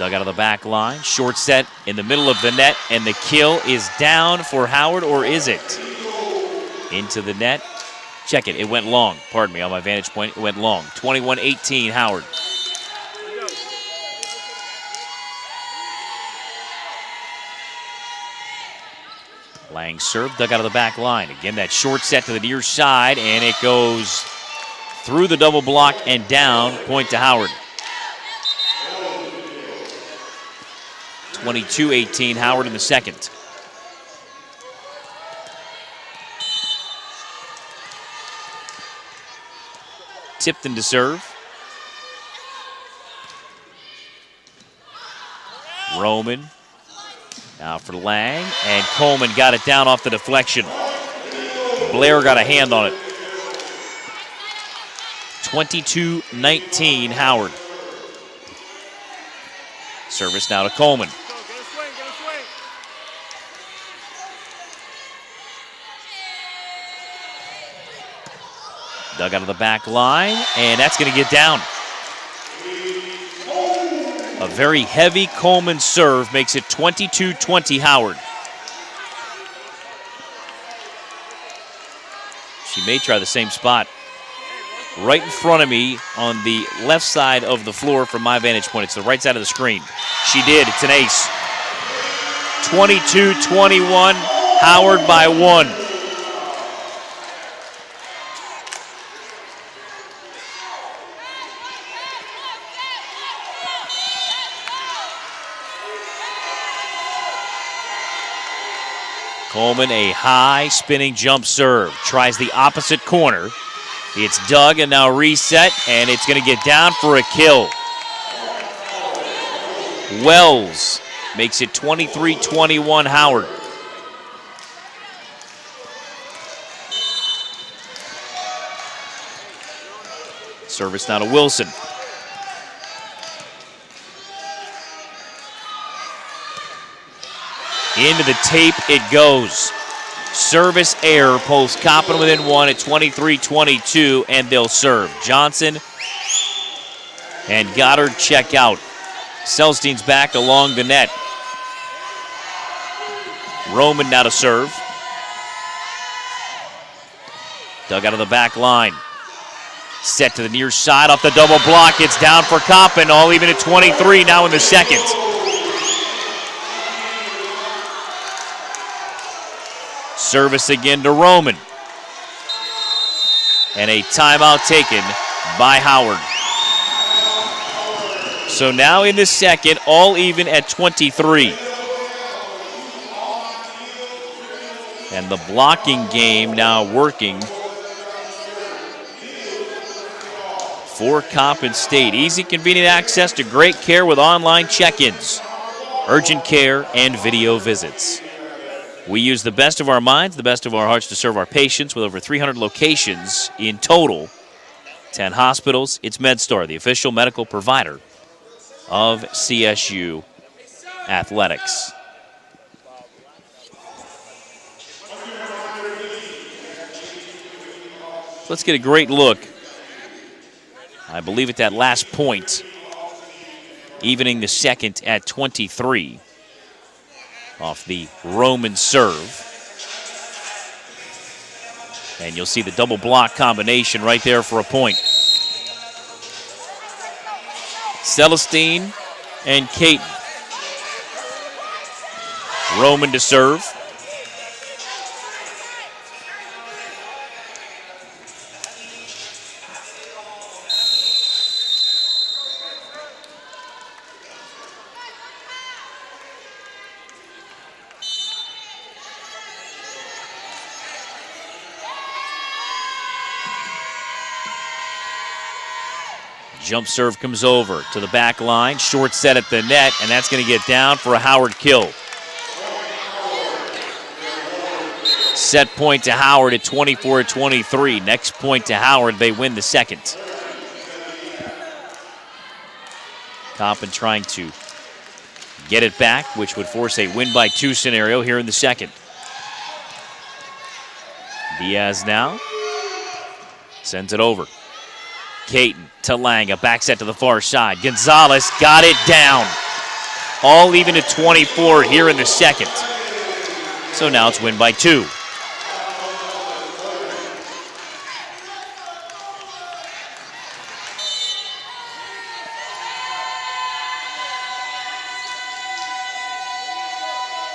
Dug out of the back line. Short set in the middle of the net, and the kill is down for Howard, or is it? Into the net. Check it. It went long. Pardon me, on my vantage point, it went long. 21-18, Howard. Lang serve, dug out of the back line. Again, that short set to the near side, and it goes through the double block and down. Point to Howard. 22-18, Howard in the second. Tipton to serve. Roman. Now for Lang, and Coleman got it down off the deflection. Blair got a hand on it. 22-19, Howard. Service now to Coleman. Dug out of the back line, and that's going to get down. A very heavy Coleman serve makes it 22-20 Howard. She may try the same spot. Right in front of me on the left side of the floor from my vantage point. It's the right side of the screen. She did. It's an ace. 22-21, Howard by 1. Coleman, a high spinning jump serve. Tries the opposite corner. It's dug and now reset, and it's going to get down for a kill. Wells makes it 23-21 Howard. Service now to Wilson. Into the tape it goes. Service error pulls Coppin within 1 at 23-22, and they'll serve. Johnson and Goddard check out. Selstein's back along the net. Roman now to serve. Dug out of the back line. Set to the near side off the double block. It's down for Coppin, all even at 23 now in the second. Service again to Roman. And a timeout taken by Howard. So now in the second, all even at 23. And the blocking game now working for Coppin State. Easy, convenient access to great care with online check-ins, urgent care, and video visits. We use the best of our minds, the best of our hearts to serve our patients with over 300 locations in total. 10 hospitals. It's MedStar, the official medical provider of CSU Athletics. Let's get a great look. I believe at that last point, evening the second at 23. Off the Roman serve. And you'll see the double block combination right there for a point. Celestine and Caton. Roman to serve. Jump serve comes over to the back line. Short set at the net, and that's going to get down for a Howard kill. Set point to Howard at 24-23. Next point to Howard, they win the second. Coppin trying to get it back, which would force a win by 2 scenario here in the second. Diaz now sends it over. Caton to Lang, a back set to the far side. Gonzalez got it down. All even at 24 here in the second. So now it's win by 2.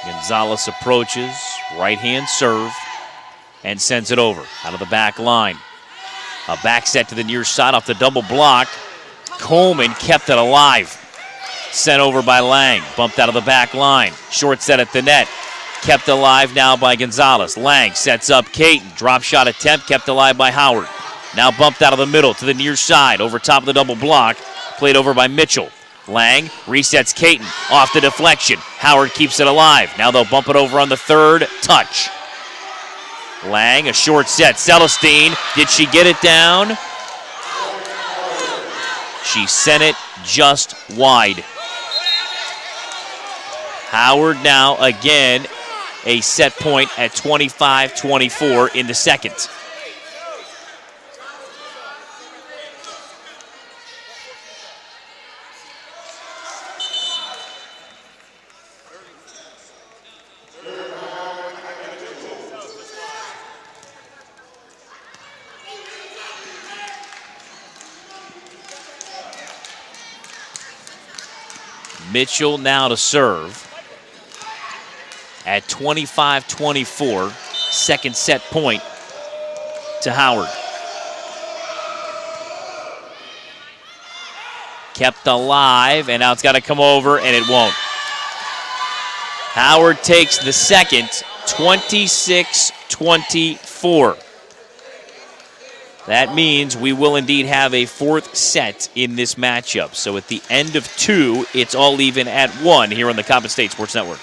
Gonzalez approaches, right hand serve, and sends it over out of the back line. A back set to the near side off the double block. Coleman kept it alive. Sent over by Lang, bumped out of the back line. Short set at the net. Kept alive now by Gonzalez. Lang sets up Caton. Drop shot attempt kept alive by Howard. Now bumped out of the middle to the near side over top of the double block. Played over by Mitchell. Lang resets Caton off the deflection. Howard keeps it alive. Now they'll bump it over on the third touch. Lang, a short set. Celestine, did she get it down? She sent it just wide. Howard now again a set point at 25-24 in the second. Mitchell now to serve at 25-24, second set point to Howard. Kept alive, and now it's got to come over, and it won't. Howard takes the second, 26-24. That means we will indeed have a fourth set in this matchup. So at the end of 2, it's all even at 1 here on the Coppin State Sports Network.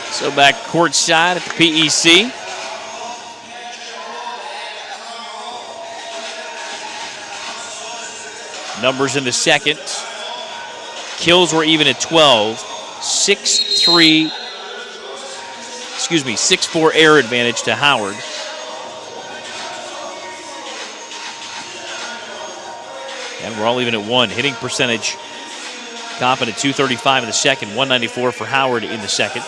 So back courtside at the PEC. Numbers in the second. Kills were even at 12. 6-4 air advantage to Howard. And we're all even at 1. Hitting percentage, Coppin at 235 in the second, 194 for Howard in the second.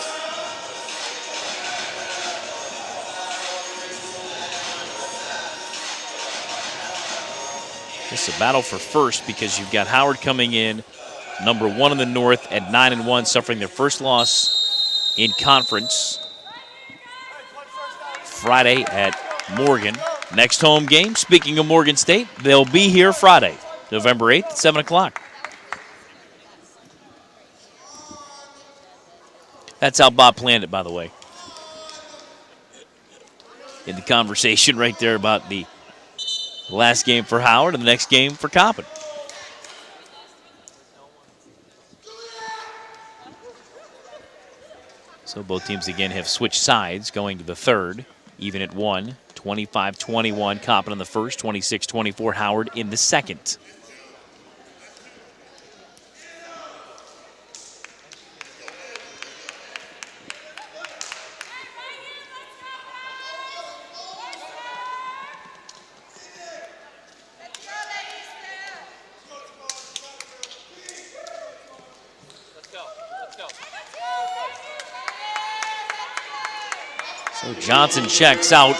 It's a battle for first because you've got Howard coming in, number 1 in the North at 9-1, suffering their first loss in conference Friday at Morgan. Next home game, speaking of Morgan State, they'll be here Friday, November 8th at 7 o'clock. That's how Bob planned it, by the way. In the conversation right there about the last game for Howard and the next game for Coppin. So both teams again have switched sides going to the third, even at 1. 25-21, Coppin in the first, 26-24, Howard in the second. So Johnson checks out.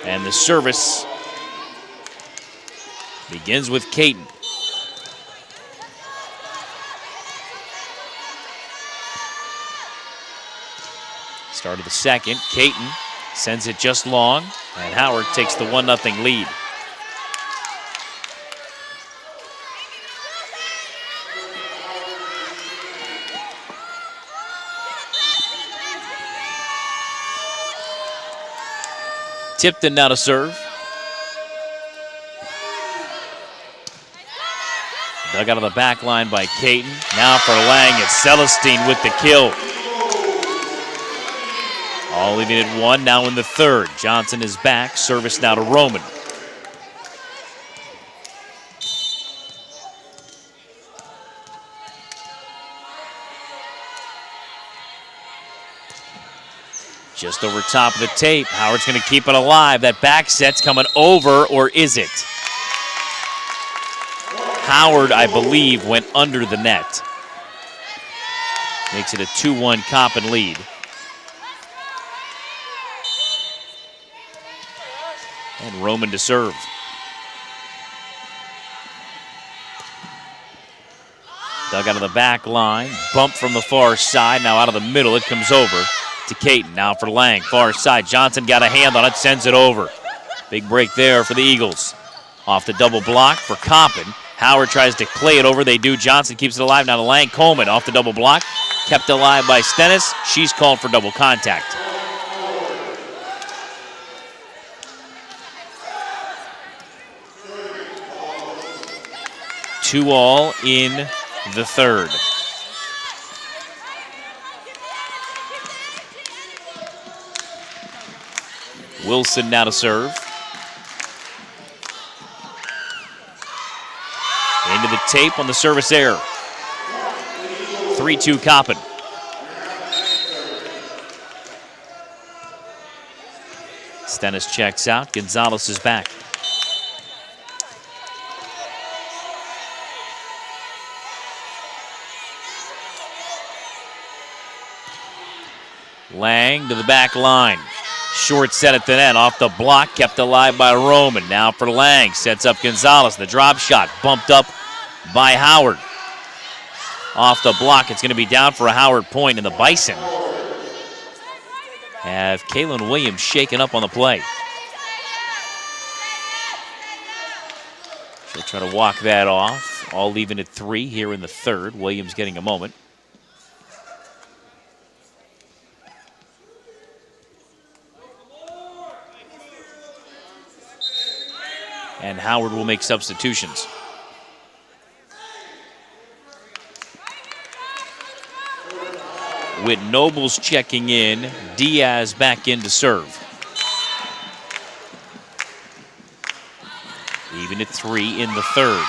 And the service begins with Caton. Start of the second, Caton sends it just long, and Howard takes the 1-0 lead. Tipton now to serve. Dug out of the back line by Caton. Now for Lang, it's Celestine with the kill. All leaving at 1, now in the third. Johnson is back, service now to Roman. Just over top of the tape. Howard's going to keep it alive. That back set's coming over, or is it? Howard, I believe, went under the net. Makes it a 2-1 Coppin lead. And Roman to serve. Dug out of the back line. Bump from the far side. Now out of the middle. It comes over to Caton. Now for Lang. Far side. Johnson got a hand on it. Sends it over. Big break there for the Eagles. Off the double block for Coppin. Howard tries to play it over. They do. Johnson keeps it alive. Now to Lang. Coleman off the double block. Kept alive by Stennis. She's called for double contact. Two all in the third. Wilson now to serve. Into the tape on the service error. 3-2 Coppin. Stennis checks out. Gonzalez is back. Lang to the back line. Short set at the net. Off the block. Kept alive by Roman. Now for Lang. Sets up Gonzalez. The drop shot bumped up by Howard. Off the block. It's going to be down for a Howard point, and the Bison have Kaylin Williams shaken up on the play. She'll try to walk that off. All leaving at 3 here in the third. Williams getting a moment. And Howard will make substitutions. With Nobles checking in, Diaz back in to serve. Even at 3 in the third.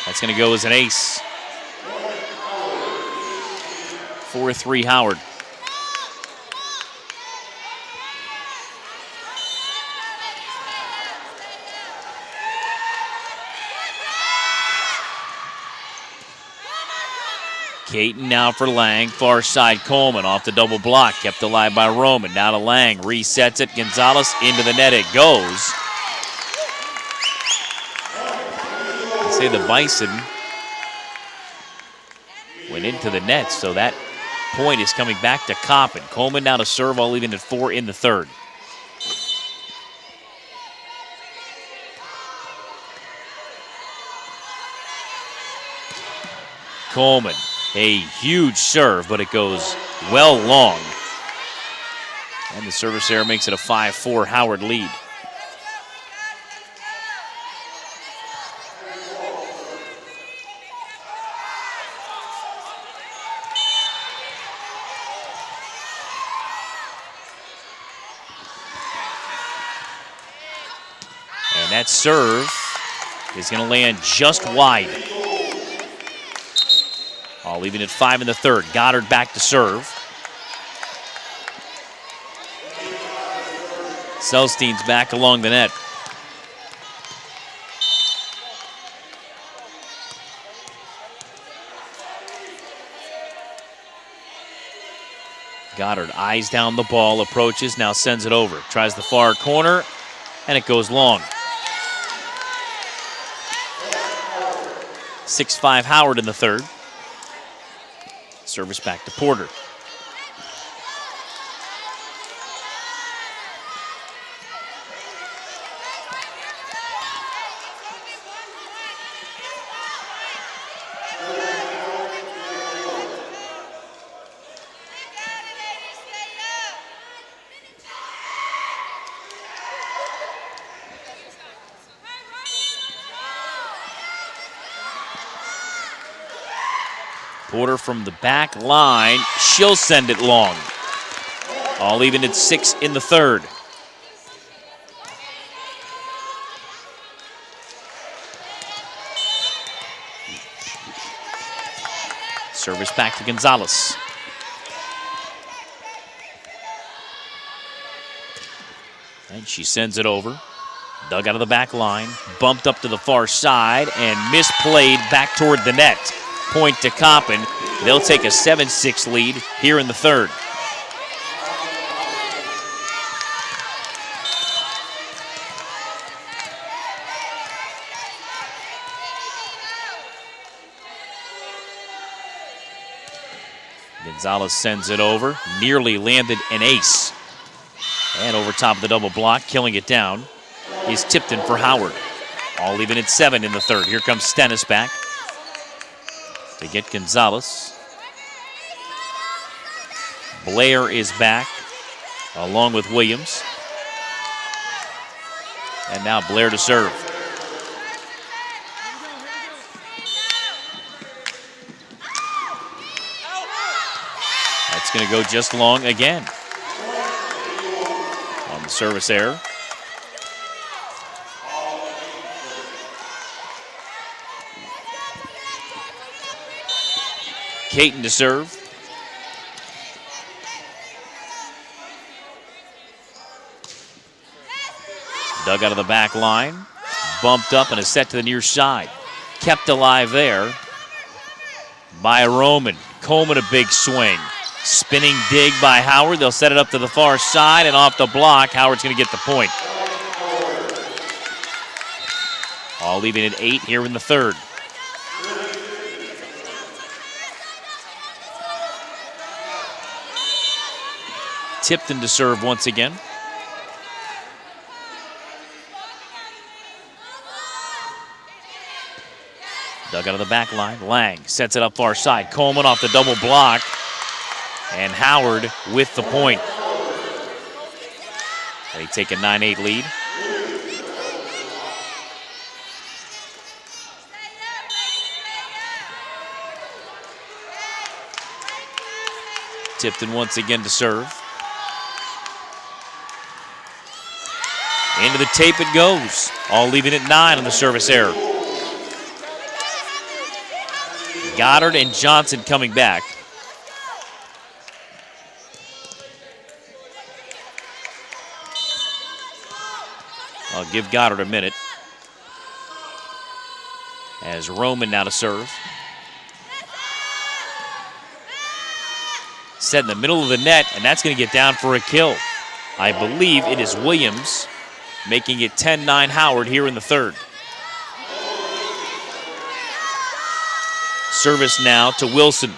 That's going to go as an ace. 4-3 Howard. Caton now for Lang. Far side Coleman off the double block. Kept alive by Roman. Now to Lang. Resets it. Gonzalez into the net it goes. say the Bison went into the net, so that point is coming back to Coppin. Coleman now to serve, all leaving at 4 in the third. Coleman, a huge serve, but it goes well long. And the service error makes it a 5-4 Howard lead. And that serve is going to land just wide. All leaving at 5 in the third. Goddard back to serve. Selstein's back along the net. Goddard eyes down the ball, approaches, now sends it over. Tries the far corner, and it goes long. 6-5 Howard in the third. Service back to Porter. Porter from the back line. She'll send it long. All even at 6 in the third. Service back to Gonzalez. And she sends it over. Dug out of the back line. Bumped up to the far side and misplayed back toward the net. Point to Coppin. They'll take a 7-6 lead here in the third. Gonzalez sends it over. Nearly landed an ace. And over top of the double block, killing it down, is Tipton for Howard. All even at 7 in the third. Here comes Stennis back to get Gonzalez. Blair is back, along with Williams. And now Blair to serve. That's going to go just long again. On the service error. Caton to serve. Dug out of the back line. Bumped up and is set to the near side. Kept alive there by Roman. Coleman a big swing. Spinning dig by Howard. They'll set it up to the far side and off the block. Howard's going to get the point. All leaving at 8 here in the third. Tipton to serve once again. Dug out of the back line. Lang sets it up far side. Coleman off the double block. And Howard with the point. They take a 9-8 lead. Tipton once again to serve. Into the tape it goes. All leaving at 9 on the service error. Goddard and Johnson coming back. I'll give Goddard a minute. As Roman now to serve. Set in the middle of the net, and that's going to get down for a kill. I believe it is Williams, making it 10-9 Howard here in the third. Service now to Wilson.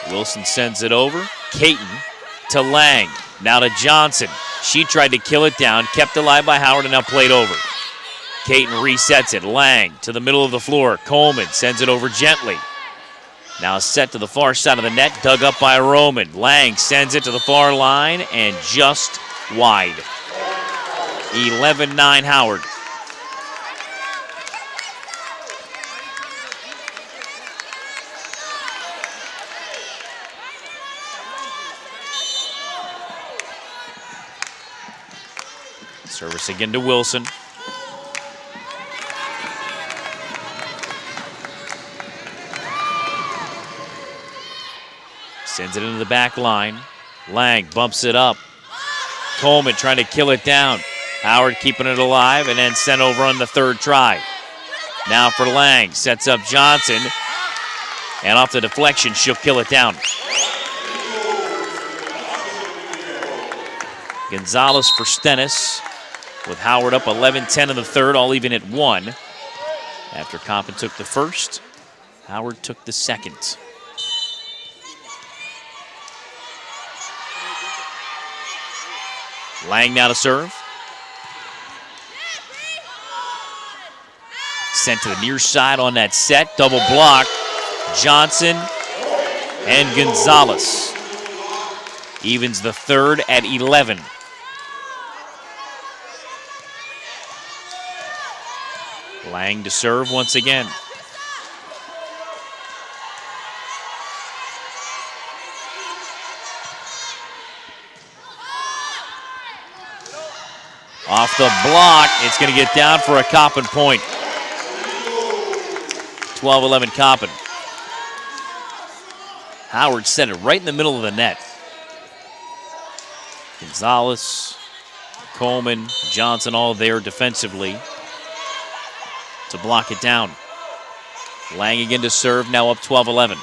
Wilson sends it over. Caton to Lang. Now to Johnson. She tried to kill it down, kept alive by Howard, and now played over. Caton resets it. Lang to the middle of the floor. Coleman sends it over gently. Now set to the far side of the net, dug up by Roman. Lang sends it to the far line and just wide. 11-9 Howard. Service again to Wilson. Sends it into the back line. Lang bumps it up. Coleman trying to kill it down. Howard keeping it alive and then sent over on the third try. Now for Lang. Sets up Johnson. And off the deflection, she'll kill it down. Gonzalez for Stennis. With Howard up 11-10 in the third, all even at 1. After Coppin took the first, Howard took the second. Lang now to serve. Sent to the near side on that set, double block. Johnson and Gonzalez. Evens the third at 11. Lang to serve once again. Off the block, it's going to get down for a Coppin point. 12-11 Coppin. Howard set it right in the middle of the net. Gonzalez, Coleman, Johnson all there defensively to block it down. Lang again to serve, now up 12-11.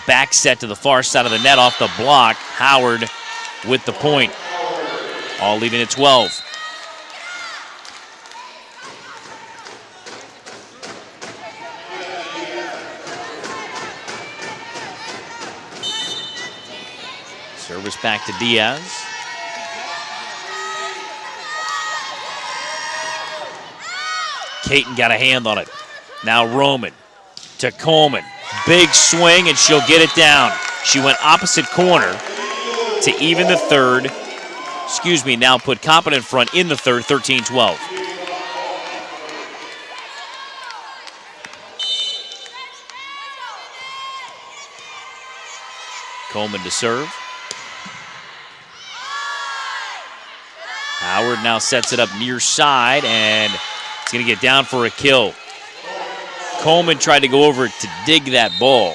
Back set to the far side of the net off the block. Howard with the point. All leaving at 12. Service back to Diaz. Caton got a hand on it. Now Roman to Coleman. Big swing, and she'll get it down. She went opposite corner to even the third. Now put Coppin in front in the third, 13-12. Coleman to serve. Howard now sets it up near side, and it's going to get down for a kill. Coleman tried to go over to dig that ball.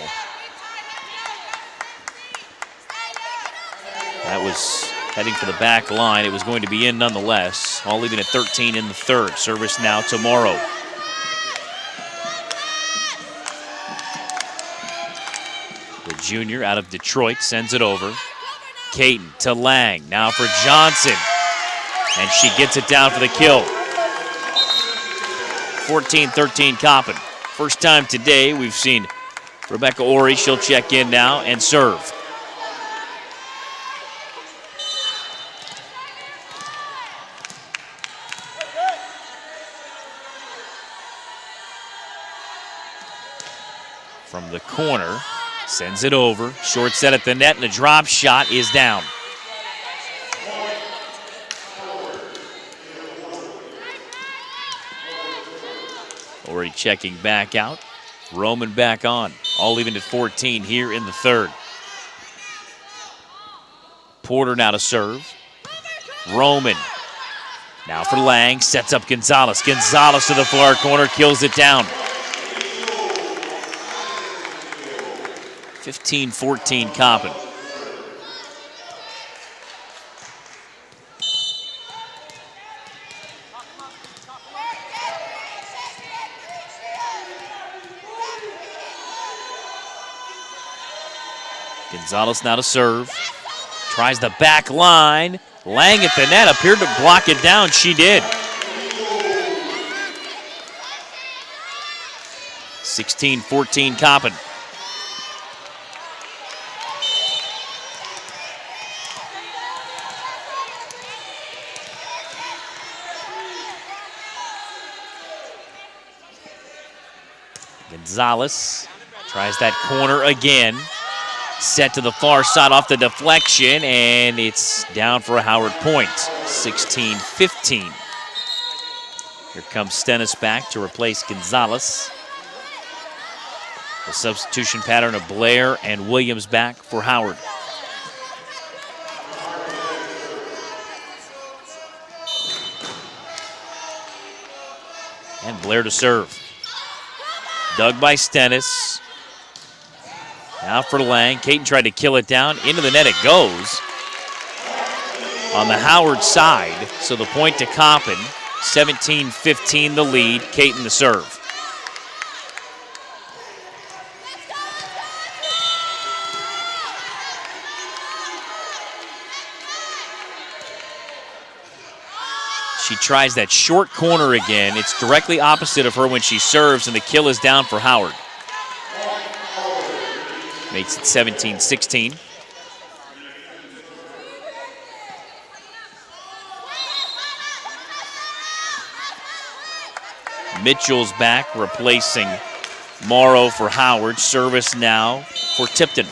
That was heading for the back line. It was going to be in nonetheless. All leaving at 13 in the third. Service now to Morrow. The junior out of Detroit sends it over. Caton to Lang. Now for Johnson. And she gets it down for the kill. 14-13 Coppin. First time today we've seen Rebecca Ori. She'll check in now and serve. From the corner, sends it over. Short set at the net, and the drop shot is down. Ori checking back out. Roman back on. All even at 14 here in the third. Porter now to serve. Roman. Now for Lang. Sets up Gonzalez. Gonzalez to the far corner. Kills it down. 15-14 Coppin. Gonzalez now to serve. Tries the back line. Lang at the net, appeared to block it down. She did. 16-14 Coppin. Gonzalez tries that corner again. Set to the far side off the deflection, and it's down for a Howard point. 16-15. Here comes Stennis back to replace Gonzalez. The substitution pattern of Blair and Williams back for Howard. And Blair to serve. Dug by Stennis. Now for Lang. Caton tried to kill it down. Into the net it goes. On the Howard side. So the point to Coppin. 17-15 the lead. Caton to serve. She tries that short corner again. It's directly opposite of her when she serves, and the kill is down for Howard. Makes it 17-16. Mitchell's back, replacing Morrow for Howard. Service now for Tipton.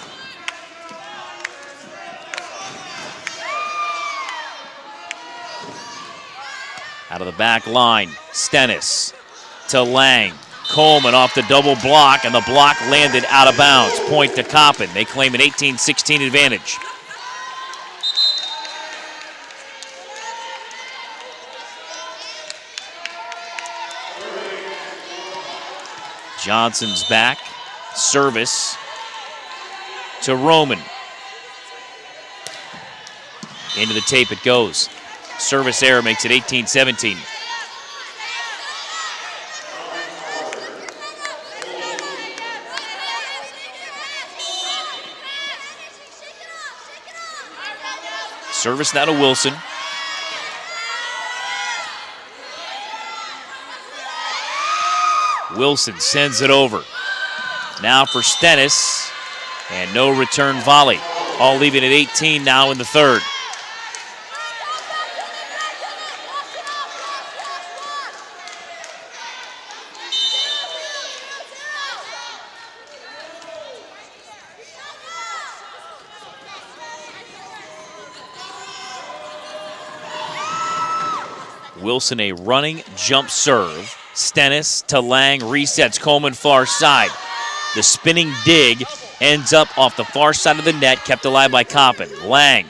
Out of the back line, Stennis to Lang. Coleman off the double block, and the block landed out of bounds. Point to Coppin. They claim an 18-16 advantage. Johnson's back. Service to Roman. Into the tape it goes. Service error makes it 18-17. Service now to Wilson. Wilson sends it over. Now for Stennis. And no return volley. All leaving at 18 now in the third. Wilson a running jump serve. Stennis to Lang, resets Coleman far side. The spinning dig ends up off the far side of the net, kept alive by Coppin. Lang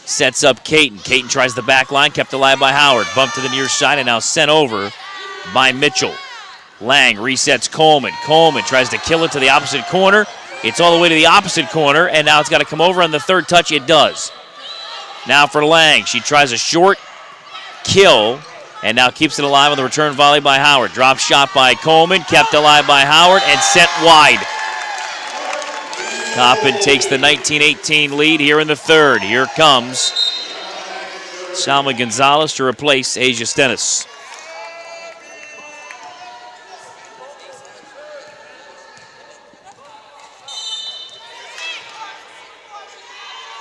sets up Caton. Caton tries the back line, kept alive by Howard. Bumped to the near side and now sent over by Mitchell. Lang resets Coleman. Coleman tries to kill it to the opposite corner. It's all the way to the opposite corner, and now it's got to come over on the third touch. It does. Now for Lang. She tries a short kill, and now keeps it alive on the return volley by Howard. Drop shot by Coleman, kept alive by Howard, and sent wide. Coppin takes the 19-18 lead here in the third. Here comes Salma Gonzalez to replace Asia Stennis.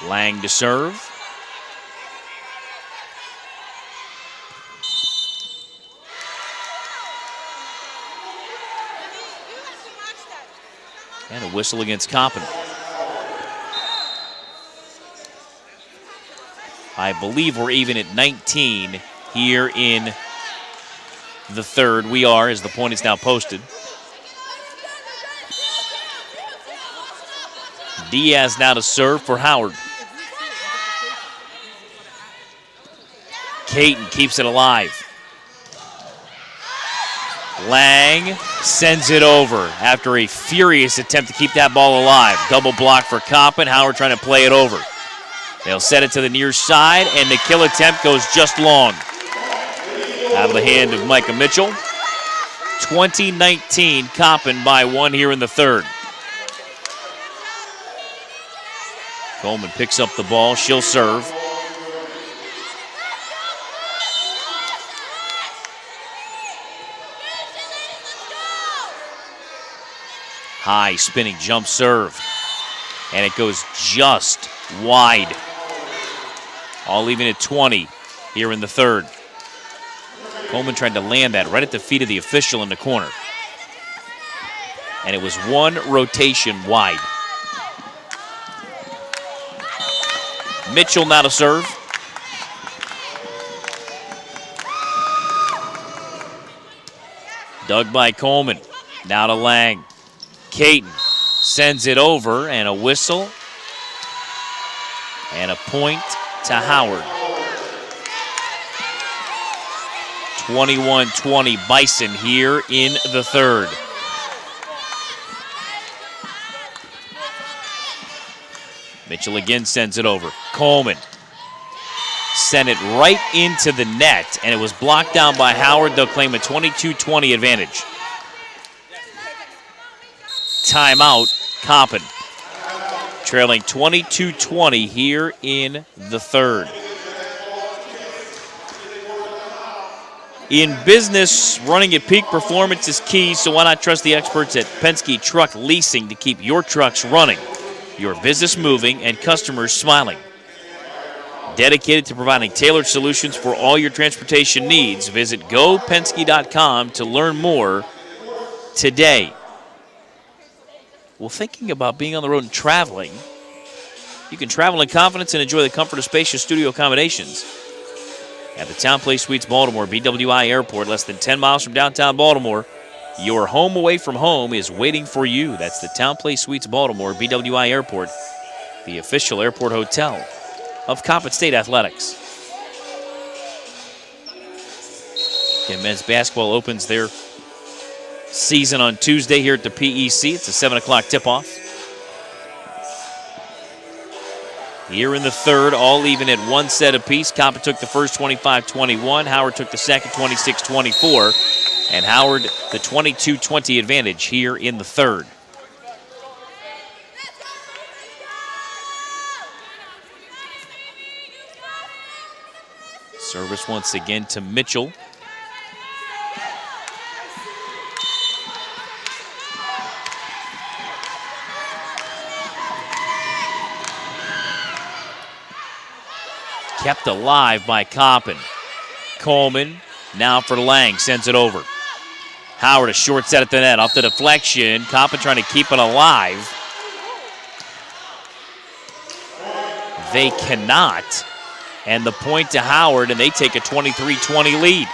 Lang to serve. And a whistle against Coppin. I believe we're even at 19 here in the third. We are, as the point is now posted. Diaz now to serve for Howard. Caton keeps it alive. Lang sends it over after a furious attempt to keep that ball alive. Double block for Coppin. Howard trying to play it over. They'll set it to the near side, and the kill attempt goes just long. Out of the hand of Micah Mitchell. 20-19, Coppin by one here in the third. Coleman picks up the ball. She'll serve. High spinning jump serve. And it goes just wide. All leaving at 20 here in the third. Coleman tried to land that right at the feet of the official in the corner. And it was one rotation wide. Mitchell now to serve. Dug by Coleman. Now to Lang. Caton sends it over, and a whistle. And a point to Howard. 21-20 Bison here in the third. Mitchell again sends it over. Coleman sent it right into the net, and it was blocked down by Howard. They'll claim a 22-20 advantage. Timeout, Coppin. Trailing 22-20 here in the third. In business, running at peak performance is key, so why not trust the experts at Penske Truck Leasing to keep your trucks running, your business moving, and customers smiling. Dedicated to providing tailored solutions for all your transportation needs, visit gopenske.com to learn more today. Well, thinking about being on the road and traveling, you can travel in confidence and enjoy the comfort of spacious studio accommodations at the Town Place Suites Baltimore BWI Airport, less than 10 miles from downtown Baltimore. Your home away from home is waiting for you. That's the Town Place Suites Baltimore BWI Airport, the official airport hotel of Coppin State Athletics. Again, men's basketball opens their season on Tuesday here at the PEC. It's a 7 o'clock tip-off. Here in the third, all even at one set apiece. Coppin took the first 25-21. Howard took the second 26-24. And Howard the 22-20 advantage here in the third. Service once again to Mitchell. Kept alive by Coppin. Coleman now for Lang, sends it over. Howard a short set at the net, off the deflection. Coppin trying to keep it alive. They cannot. And the point to Howard, and they take a 23-20 lead.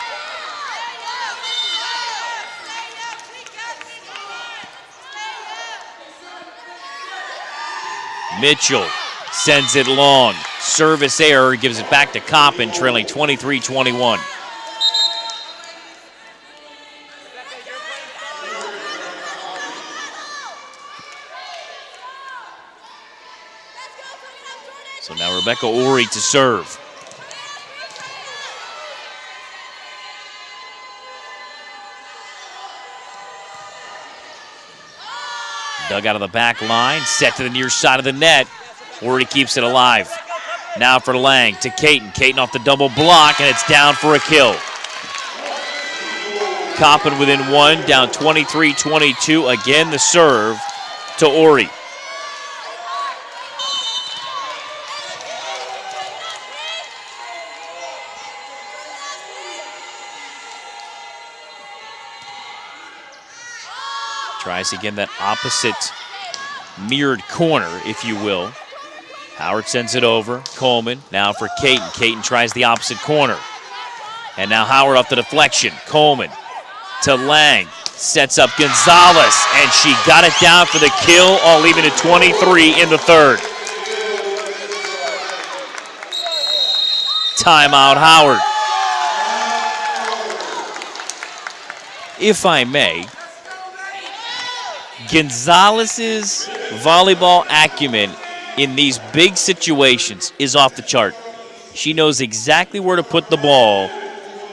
Mitchell sends it long. Service error gives it back to Coppin, trailing 23-21. So now Rebecca Ori to serve. Dug out of the back line, set to the near side of the net. Ori keeps it alive. Now for Lang to Caton. Caton off the double block, and it's down for a kill. Coppin within one, down 23-22. Again, the serve to Ori. Tries again that opposite mirrored corner, if you will. Howard sends it over. Coleman now for Caton. Caton tries the opposite corner. And now Howard off the deflection. Coleman to Lang. Sets up Gonzalez, and she got it down for the kill, all leaving at 23 in the third. Timeout, Howard. If I may, Gonzalez's volleyball acumen in these big situations is off the chart. She knows exactly where to put the ball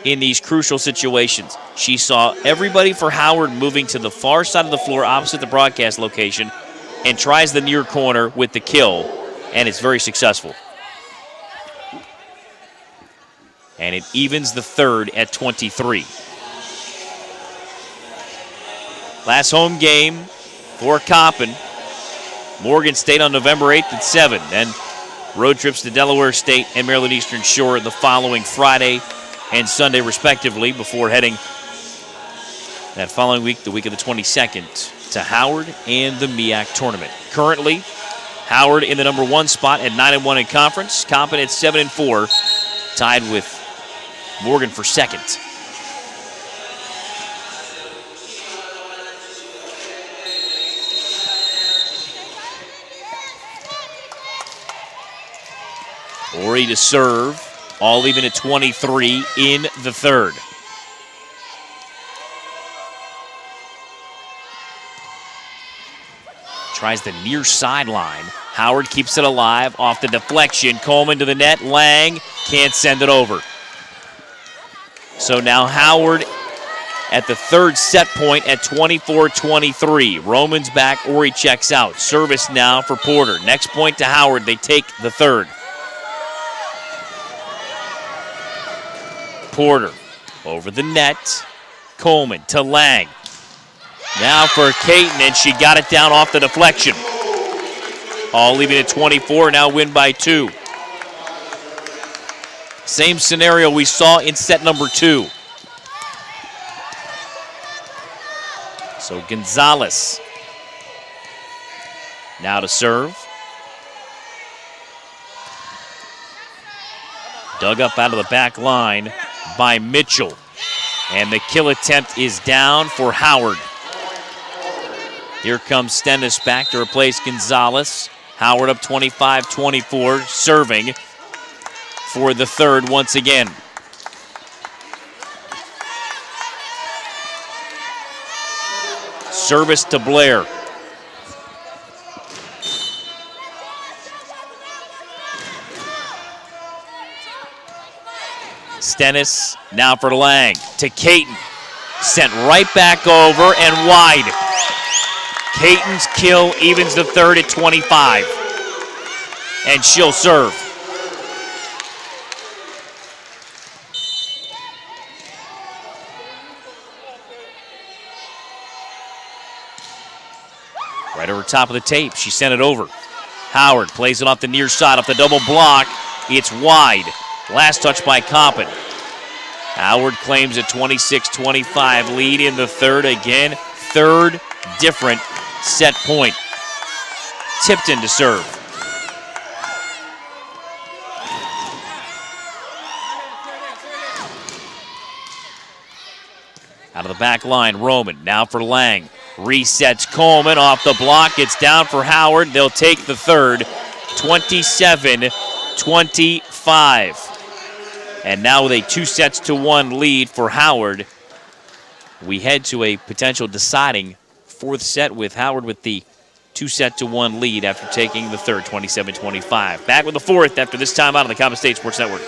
in these crucial situations. She saw everybody for Howard moving to the far side of the floor opposite the broadcast location and tries the near corner with the kill. and it's very successful. And it evens the third at 23. Last home game for Coppin. Morgan State on November 8th at 7. Then road trips to Delaware State and Maryland Eastern Shore the following Friday and Sunday, respectively, before heading that following week, the week of the 22nd, to Howard and the MEAC tournament. Currently, Howard in the number 1 spot at 9-1 in conference. Coppin at 7-4, tied with Morgan for second. Ori to serve, all even at 23 in the third. Tries the near sideline. Howard keeps it alive off the deflection. Coleman to the net. Lang can't send it over. So now Howard at the third set point at 24-23. Roman's back. Ori checks out. Service now for Porter. Next point to Howard. They take the third. Porter over the net. Coleman to Lang. Now for Caton, and she got it down off the deflection. All leaving at 24, now win by 2. Same scenario we saw in set number 2. So Gonzalez now to serve. Dug up out of the back line by Mitchell. And the kill attempt is down for Howard. Here comes Stennis back to replace Gonzalez. Howard up 25-24, serving for the third once again. Service to Blair. Stennis now for Lang to Caton. Sent right back over and wide. Caton's kill evens the third at 25. And she'll serve. Right over top of the tape. She sent it over. Howard plays it off the near side, off the double block. It's wide. Last touch by Coppin. Howard claims a 26-25 lead in the third. Again, third different set point. Tipton to serve. Out of the back line, Roman now for Lang. Resets Coleman off the block. It's down for Howard. They'll take the third. 27-25. And now with a 2-1 lead for Howard, we head to a potential deciding fourth set with Howard with the 2-1 lead after taking the third, 27-25. Back with the fourth after this time out on the Coppin State Sports Network.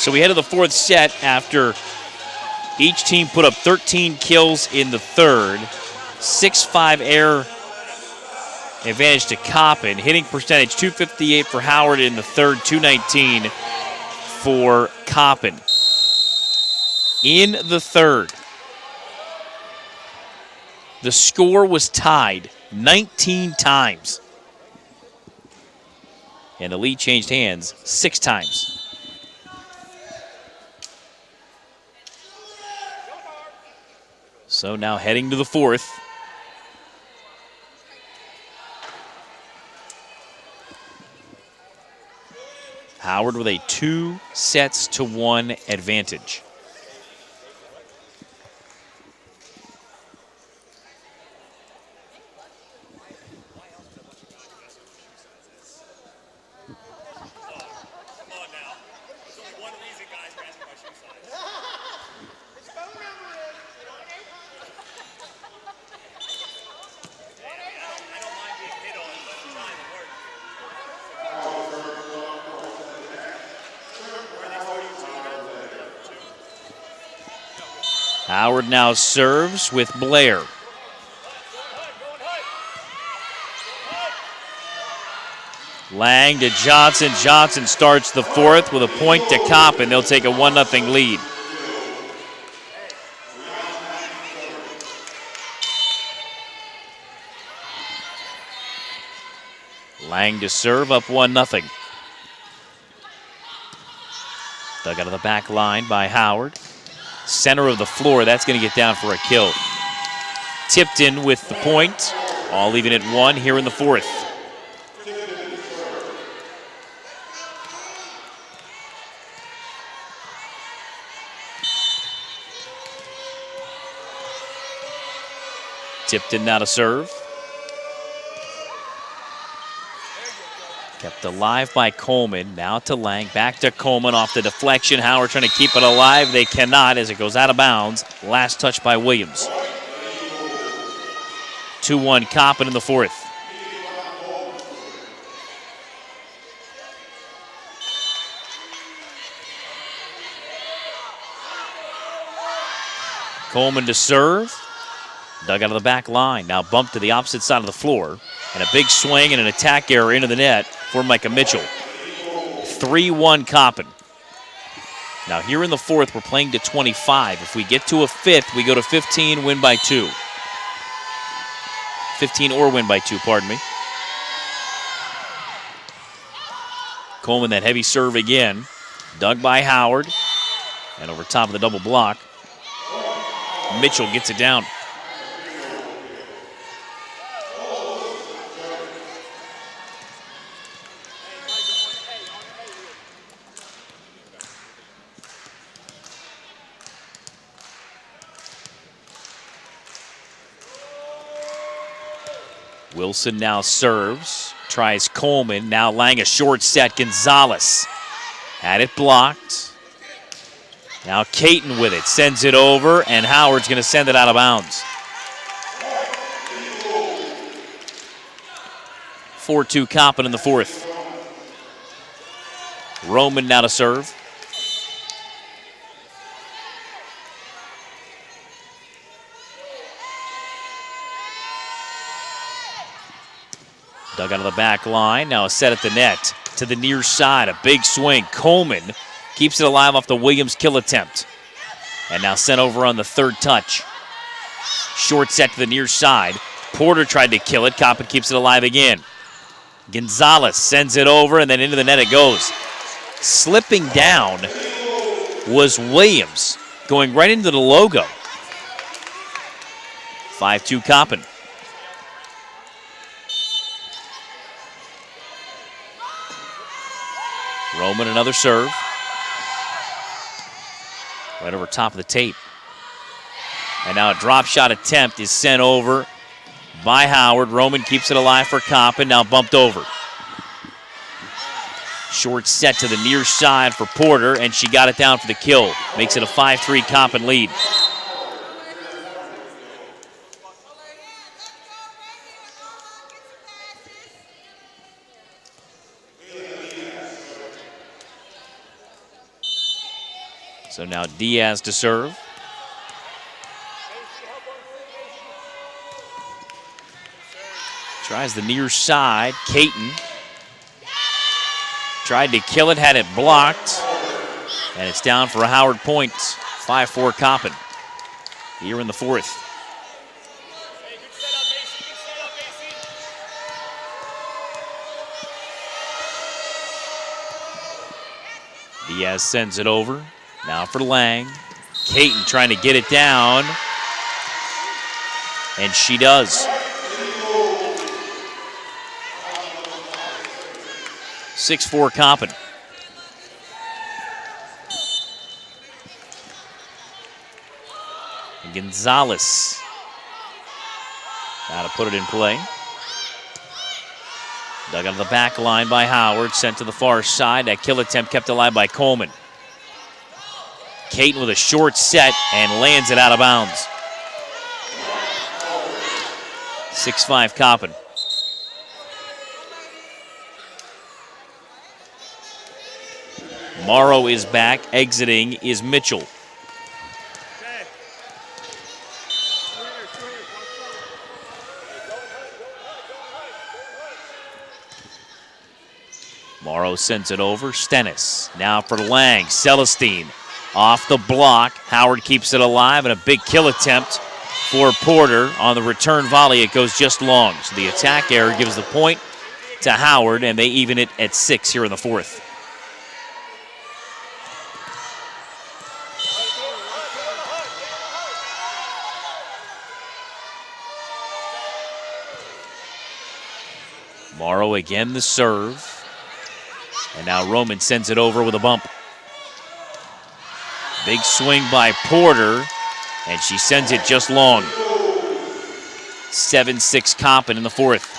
So we head to the fourth set after each team put up 13 kills in the third. 6-5 air advantage to Coppin. Hitting percentage 258 for Howard in the third, 219 for Coppin. In the third, the score was tied 19 times. And the lead changed hands 6 times. So now heading to the fourth. Howard with a 2-1 advantage. Howard now serves with Blair. Lang to Johnson. Johnson starts the fourth with a point to Coppin. They'll take a 1-0 lead. Lang to serve, up 1-0. Dug out of the back line by Howard. Center of the floor, that's going to get down for a kill. Tipton with the point, all leaving it 1 here in the fourth. Tipton now to serve. Kept alive by Coleman. Now to Lang. Back to Coleman off the deflection. Howard trying to keep it alive. They cannot as it goes out of bounds. Last touch by Williams. 2-1 Coppin in the fourth. Coleman to serve. Dug out of the back line. Now bumped to the opposite side of the floor. And a big swing and an attack error into the net for Micah Mitchell. 3-1 Coppin. Now here in the fourth, we're playing to 25. If we get to a fifth, we go to 15, win by 2. 15 or win by 2, pardon me. Coleman, that heavy serve again. Dug by Howard. And over top of the double block, Mitchell gets it down. Wilson now serves, tries Coleman. Now Lang a short set. Gonzalez had it blocked. Now Caton with it, sends it over, and Howard's going to send it out of bounds. 4-2 Coppin in the fourth. Roman now to serve. Dug out of the back line. Now a set at the net to the near side. A big swing. Coleman keeps it alive off the Williams kill attempt. And now sent over on the third touch. Short set to the near side. Porter tried to kill it. Coppin keeps it alive again. Gonzalez sends it over, and then into the net it goes. Slipping down was Williams, going right into the logo. 5-2 Coppin. Roman another serve. Right over top of the tape. And now a drop shot attempt is sent over by Howard. Roman keeps it alive for Coppin, now bumped over. Short set to the near side for Porter, and she got it down for the kill. Makes it a 5-3 Coppin lead. So now Diaz to serve. Tries the near side. Caton tried to kill it, had it blocked. And it's down for a Howard point. 5-4 Coppin here in the fourth. Diaz sends it over. Now for Lang. Caton trying to get it down. And she does. 6-4 Coppin. Gonzalez. Now to put it in play. Dug out of the back line by Howard. Sent to the far side. That kill attempt kept alive by Coleman. Caton with a short set and lands it out of bounds. 6-5 Coppin. Morrow is back. Exiting is Mitchell. Morrow sends it over. Stennis. Now for Lang. Celestine off the block. Howard keeps it alive, and a big kill attempt for Porter. On the return volley, it goes just long. So the attack error gives the point to Howard, and they even it at 6 here in the fourth. Morrow again the serve. And now Roman sends it over with a bump. Big swing by Porter, and she sends it just long. 7-6 Coppin in the fourth.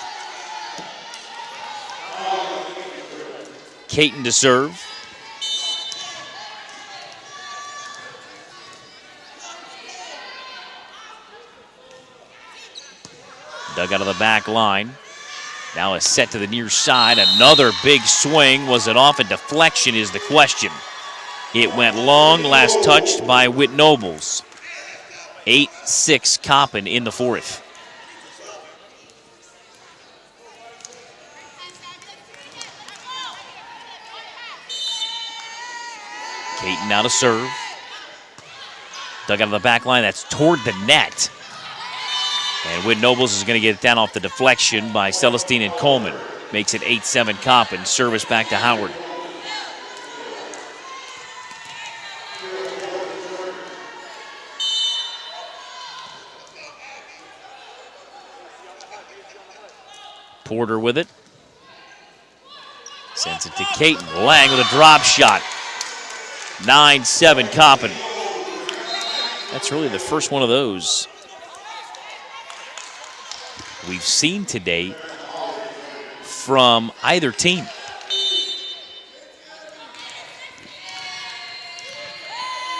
Caton to serve. Dug out of the back line. Now a set to the near side. Another big swing. Was it off a deflection is the question. It went long, last touched by Whit Nobles. 8-6 Coppin in the fourth. Caton now to serve. Dug out of the back line. That's toward the net. And Whit Nobles is going to get it down off the deflection by Celestine and Coleman. Makes it 8-7 Coppin. Service back to Howard. Porter with it. Sends it to Caton. Lang with a drop shot. 9-7 Coppin. That's really the first one of those we've seen today from either team.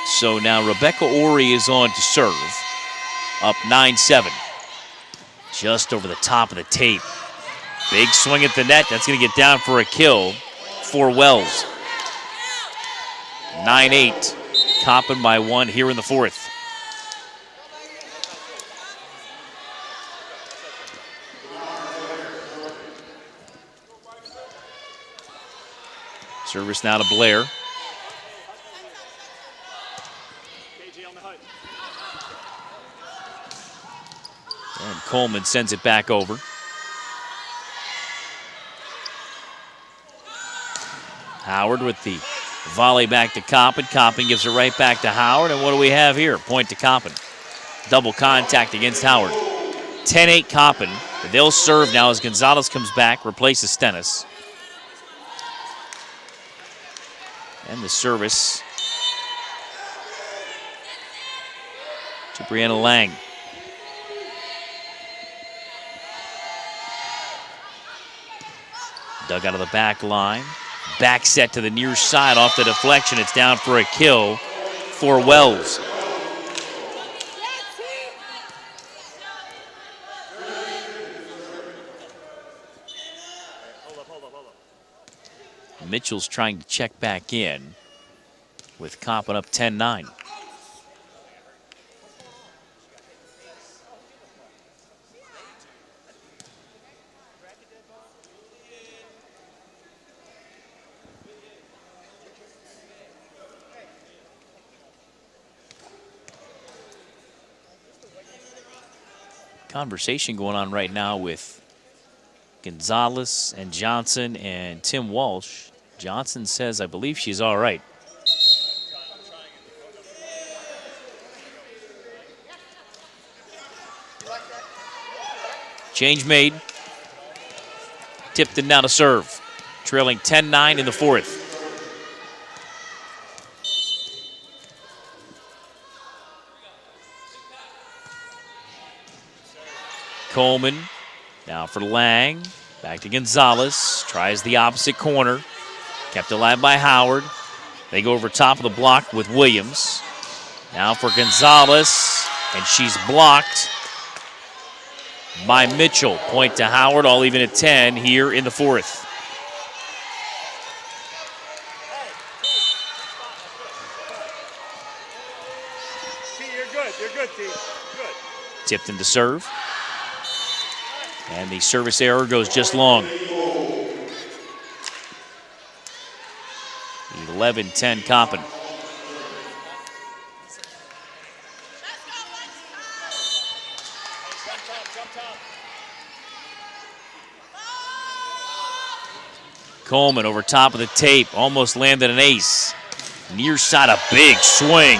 So now Rebecca Ori is on to serve. Up 9-7. Just over the top of the tape. Big swing at the net. That's going to get down for a kill for Wells. 9-8. Coppin by 1 here in the fourth. Service now to Blair. And Coleman sends it back over. Howard with the volley back to Coppin. Coppin gives it right back to Howard. And what do we have here? Point to Coppin. Double contact against Howard. 10-8 Coppin. They'll serve now as Gonzalez comes back, replaces Stennis. And the service to Brianna Lang. Dug out of the back line. Back set to the near side off the deflection. It's down for a kill for Wells. Mitchell's trying to check back in with Coppin up 10-9. Conversation going on right now with Gonzalez and Johnson and Tim Walsh. Johnson says, I believe she's all right. Change made. Tipton now to serve. Trailing 10-9 in the fourth. Coleman now for Lang. Back to Gonzalez. Tries the opposite corner. Kept alive by Howard. They go over top of the block with Williams. Now for Gonzalez. And she's blocked by Mitchell. Point to Howard, all even at 10 here in the fourth. You're good, T. Good. Tipton to serve. And the service error goes just long. 11-10 Coppin. Coleman over top of the tape, almost landed an ace. Near side, a big swing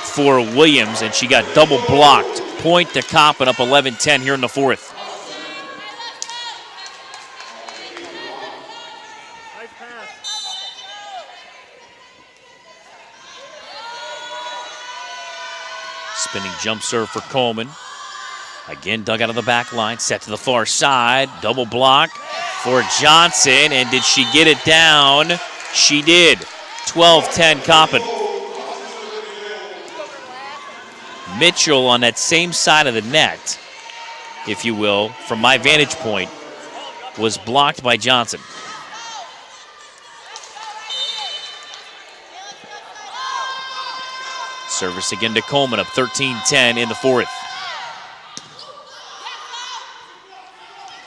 for Williams, and she got double blocked. Point to Coppin, up 11-10 here in the fourth. Spinning jump serve for Coleman. Again, dug out of the back line, set to the far side. Double block for Johnson, and did she get it down? She did. 12-10 Coppin. Mitchell on that same side of the net, if you will, from my vantage point, was blocked by Johnson. Service again to Coleman, up 13-10 in the fourth.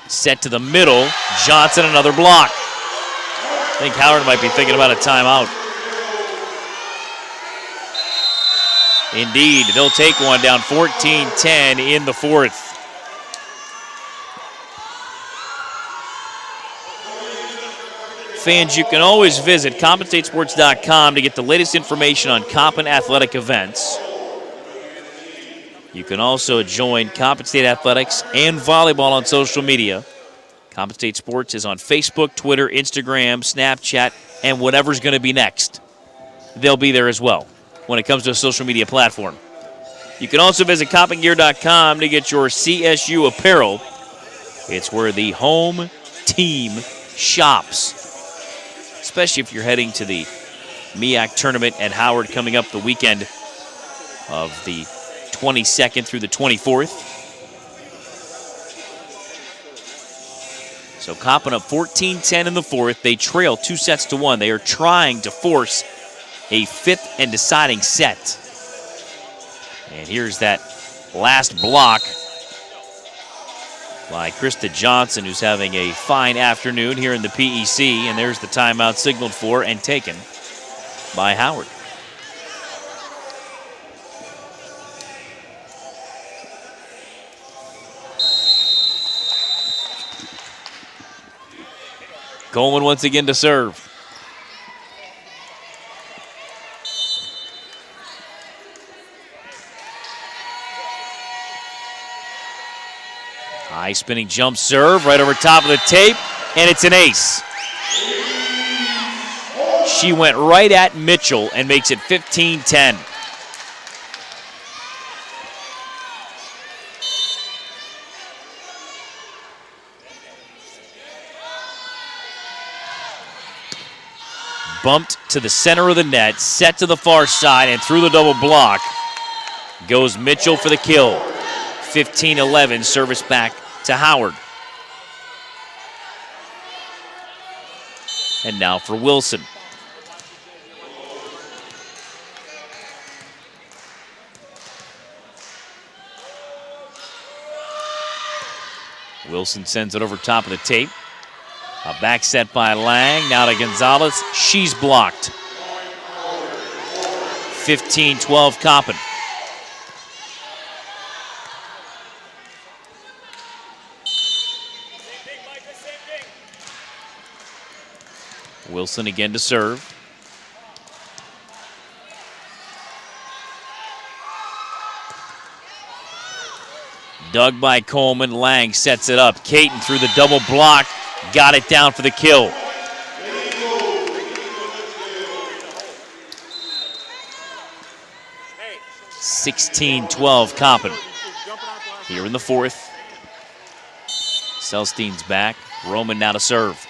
Set to the middle. Johnson, another block. I think Howard might be thinking about a timeout. Indeed, they'll take one down 14-10 in the fourth. Fans, you can always visit CoppinStateSports.com to get the latest information on Coppin athletic events. You can also join Coppin State Athletics and volleyball on social media. Coppin State Sports is on Facebook, Twitter, Instagram, Snapchat, and whatever's going to be next. They'll be there as well when it comes to a social media platform. You can also visit CoppinGear.com to get your CSU apparel. It's where the home team shops, especially if you're heading to the MEAC tournament at Howard coming up the weekend of the 22nd through the 24th. So Coppin up 14-10 in the fourth. They trail 2-1. They are trying to force a fifth and deciding set. And here's that last block by Krista Johnson, who's having a fine afternoon here in the PEC. And there's the timeout signaled for and taken by Howard. Coleman once again to serve. High spinning jump serve right over top of the tape, and it's an ace. She went right at Mitchell and makes it 15-10. Bumped to the center of the net, set to the far side, and through the double block goes Mitchell for the kill. 15-11, service back to Howard. And now for Wilson. Wilson sends it over top of the tape. A back set by Lang. Now to Gonzalez. She's blocked. 15-12 Coppin. Wilson again to serve. Dug by Coleman. Lang sets it up. Caton through the double block. Got it down for the kill. Hey. 16-12 Coppin. Here in the fourth. Selstein's back. Roman now to serve.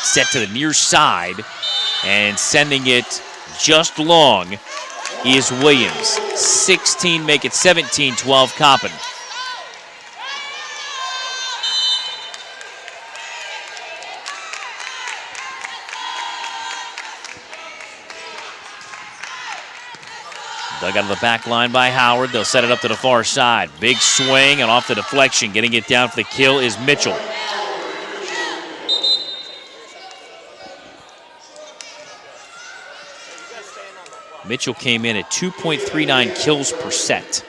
Set to the near side, and sending it just long is Williams. 16 make it 17-12 Coppin. Dug out of the back line by Howard. They'll set it up to the far side. Big swing and off the deflection. Getting it down for the kill is Mitchell. Mitchell came in at 2.39 kills per set.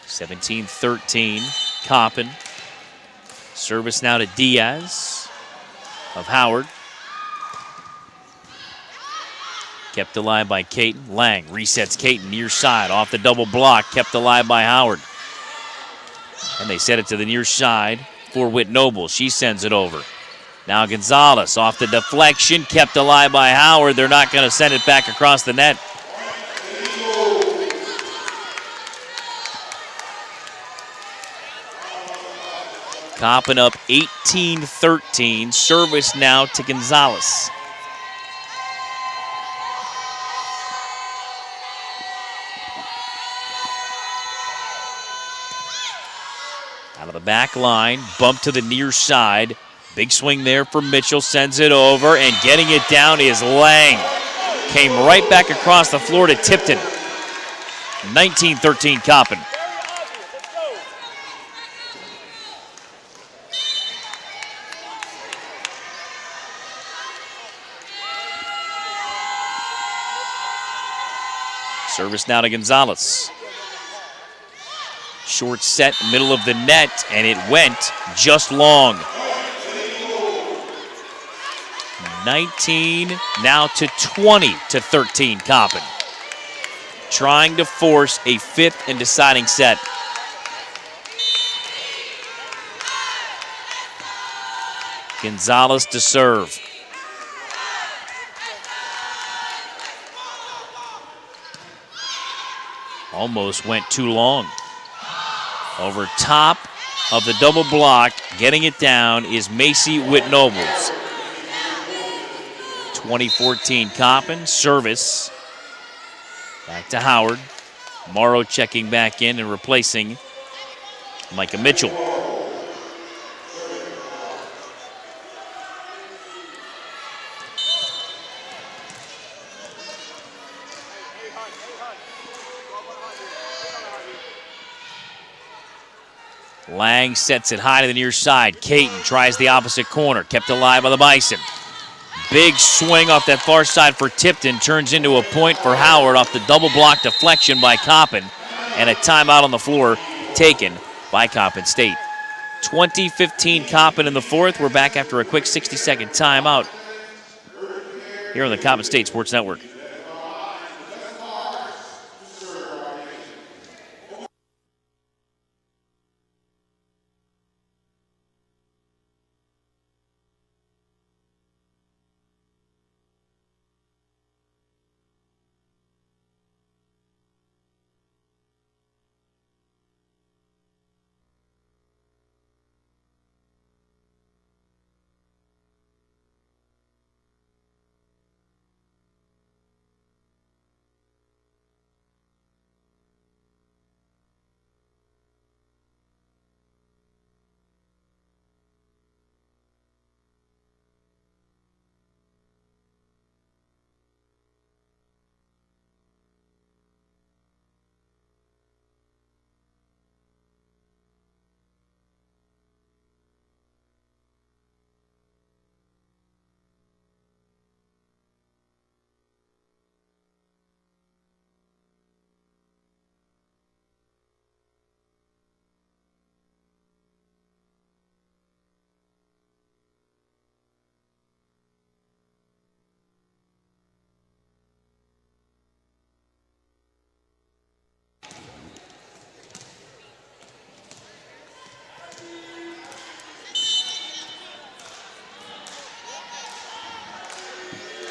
17-13, Coppin. Service now to Diaz of Howard. Kept alive by Caton. Lang resets Caton near side off the double block. Kept alive by Howard. And they set it to the near side for Whit Noble. She sends it over. Now Gonzalez off the deflection, kept alive by Howard. They're not going to send it back across the net. Coppin up 18-13. Service now to Gonzalez. Out of the back line, bump to the near side. Big swing there for Mitchell, sends it over, and getting it down is Lang. Came right back across the floor to Tipton. 19-13 Coppin. Service now to Gonzalez. Short set, middle of the net, and it went just long. 19 now to 20-13 Coppin. Trying to force a fifth and deciding set. Gonzalez to serve. Almost went too long. Over top of the double block, getting it down is Macy Whit-Nobles. 2014 Coppin, service. Back to Howard. Morrow checking back in and replacing Micah Mitchell. Lang sets it high to the near side. Caton tries the opposite corner. Kept alive by the Bison. Big swing off that far side for Tipton. Turns into a point for Howard off the double block deflection by Coppin. And a timeout on the floor taken by Coppin State. 20-15 Coppin in the fourth. We're back after a quick 60-second timeout here on the Coppin State Sports Network.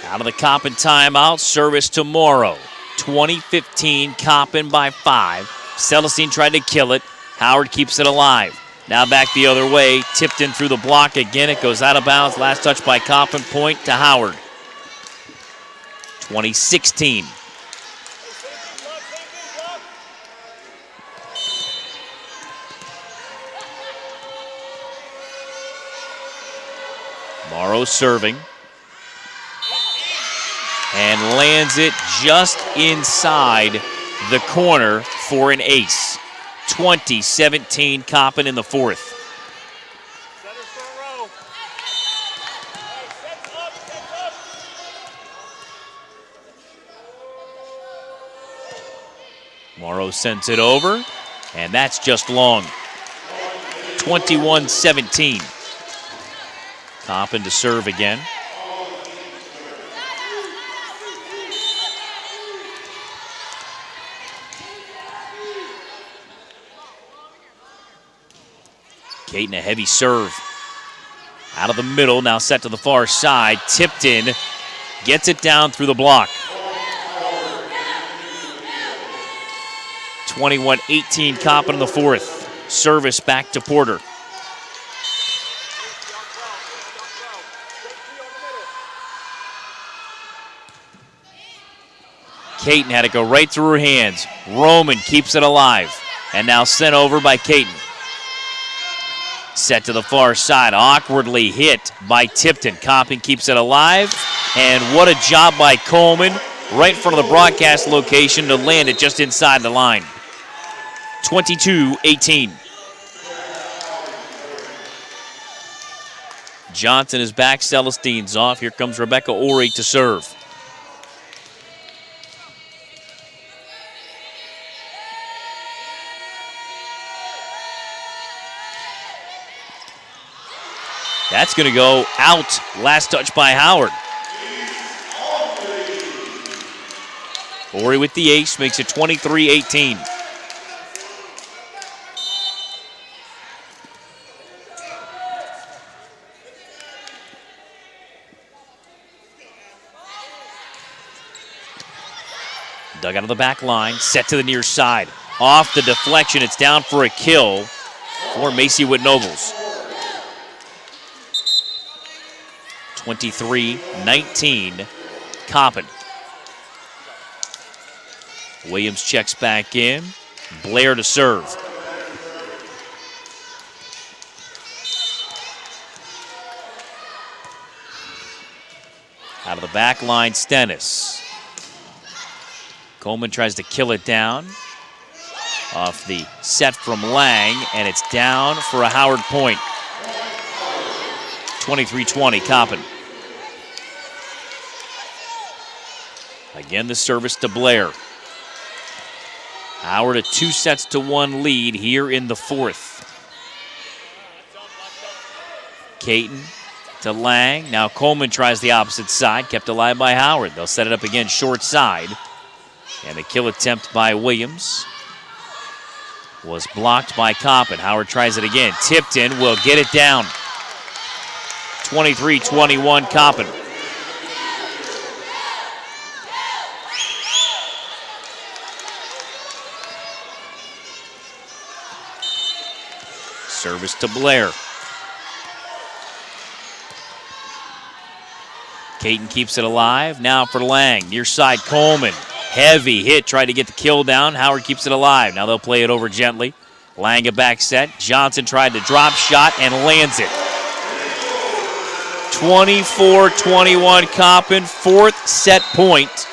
Out of the Coppin timeout, service to Morrow. 20-15, Coppin by 5. Celestine tried to kill it. Howard keeps it alive. Now back the other way, tipped in through the block again. It goes out of bounds. Last touch by Coppin, point to Howard. 20-16. Morrow serving. And lands it just inside the corner for an ace. 20-17, Coppin in the fourth. Morrow sends it over, and that's just long. 21-17. Coppin to serve again. Caton a heavy serve. Out of the middle, now set to the far side. Tipped in, gets it down through the block. 21-18, Coppin in the fourth. Service back to Porter. Caton had it go right through her hands. Roman keeps it alive. And now sent over by Caton. Set to the far side, awkwardly hit by Tipton. Coppin keeps it alive, and what a job by Coleman, right in front of the broadcast location to land it just inside the line. 22-18. Johnson is back, Celestine's off. Here comes Rebecca Ori to serve. That's going to go out. Last touch by Howard. Ori with the ace makes it 23-18. Dug out of the back line, set to the near side. Off the deflection, it's down for a kill for Macy Whitt-Nobles. 23-19, Coppin. Williams checks back in. Blair to serve. Out of the back line, Stennis. Coleman tries to kill it down. Off the set from Lang, and it's down for a Howard point. 23-20, Coppin. Again, the service to Blair. Howard a 2-1 lead here in the fourth. Caton to Lang. Now Coleman tries the opposite side, kept alive by Howard. They'll set it up again short side. And a kill attempt by Williams was blocked by Coppin. Howard tries it again. Tipped in, will get it down. 23-21, Coppin. Service to Blair. Caton keeps it alive. Now for Lang. Near side, Coleman. Heavy hit. Tried to get the kill down. Howard keeps it alive. Now they'll play it over gently. Lang a back set. Johnson tried to drop shot and lands it. 24-21, Coppin. Fourth set point.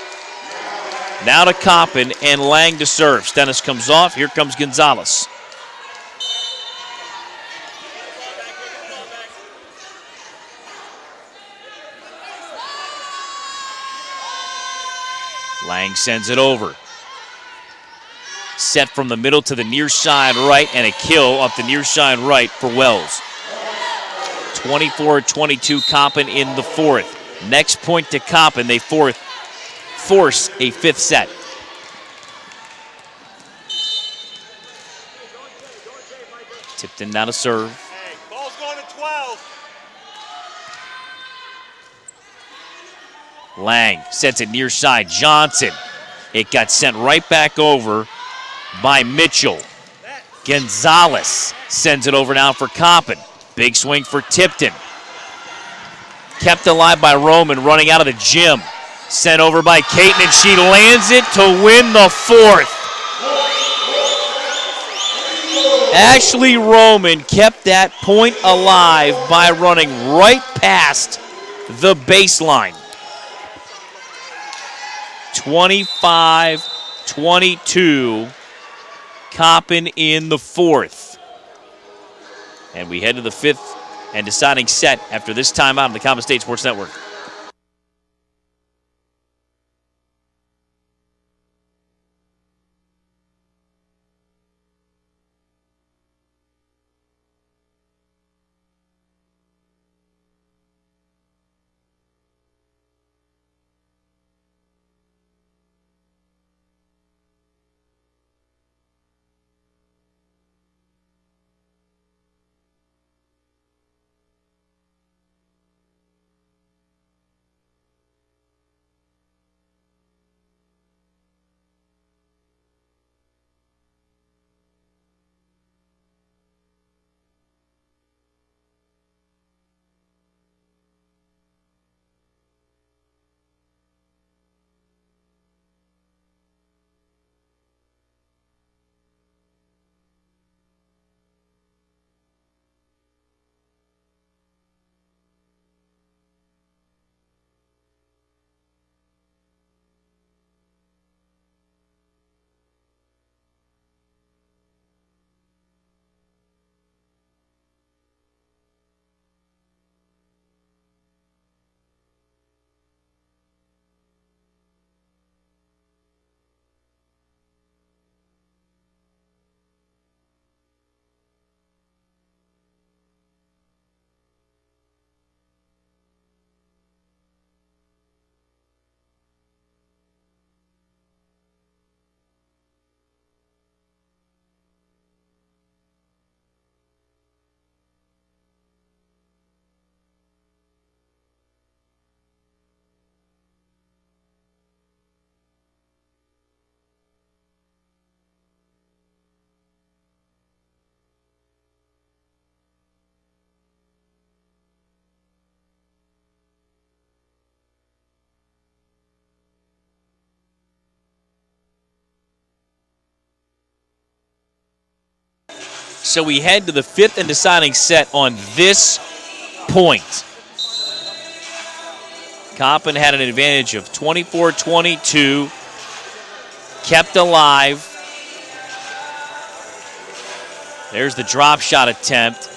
Now to Coppin and Lang to serve. Stennis comes off. Here comes Gonzalez. Lang sends it over. Set from the middle to the near side right, and a kill up the near side right for Wells. 24-22, Coppin in the fourth. Next point to Coppin, they force a fifth set. Tipton now to serve. Hey, ball's going to 12. Lang sets it near side. Johnson. It got sent right back over by Mitchell. Gonzalez sends it over now for Coppin. Big swing for Tipton. Kept alive by Roman running out of the gym. Sent over by Caton, and she lands it to win the fourth. Ashley Roman kept that point alive by running right past the baseline. 25-22, Coppin in the fourth. And we head to the fifth and deciding set after this timeout on the Coppin State Sports Network. So we head to the fifth and deciding set on this point. Coppin had an advantage of 24-22, kept alive. There's the drop shot attempt.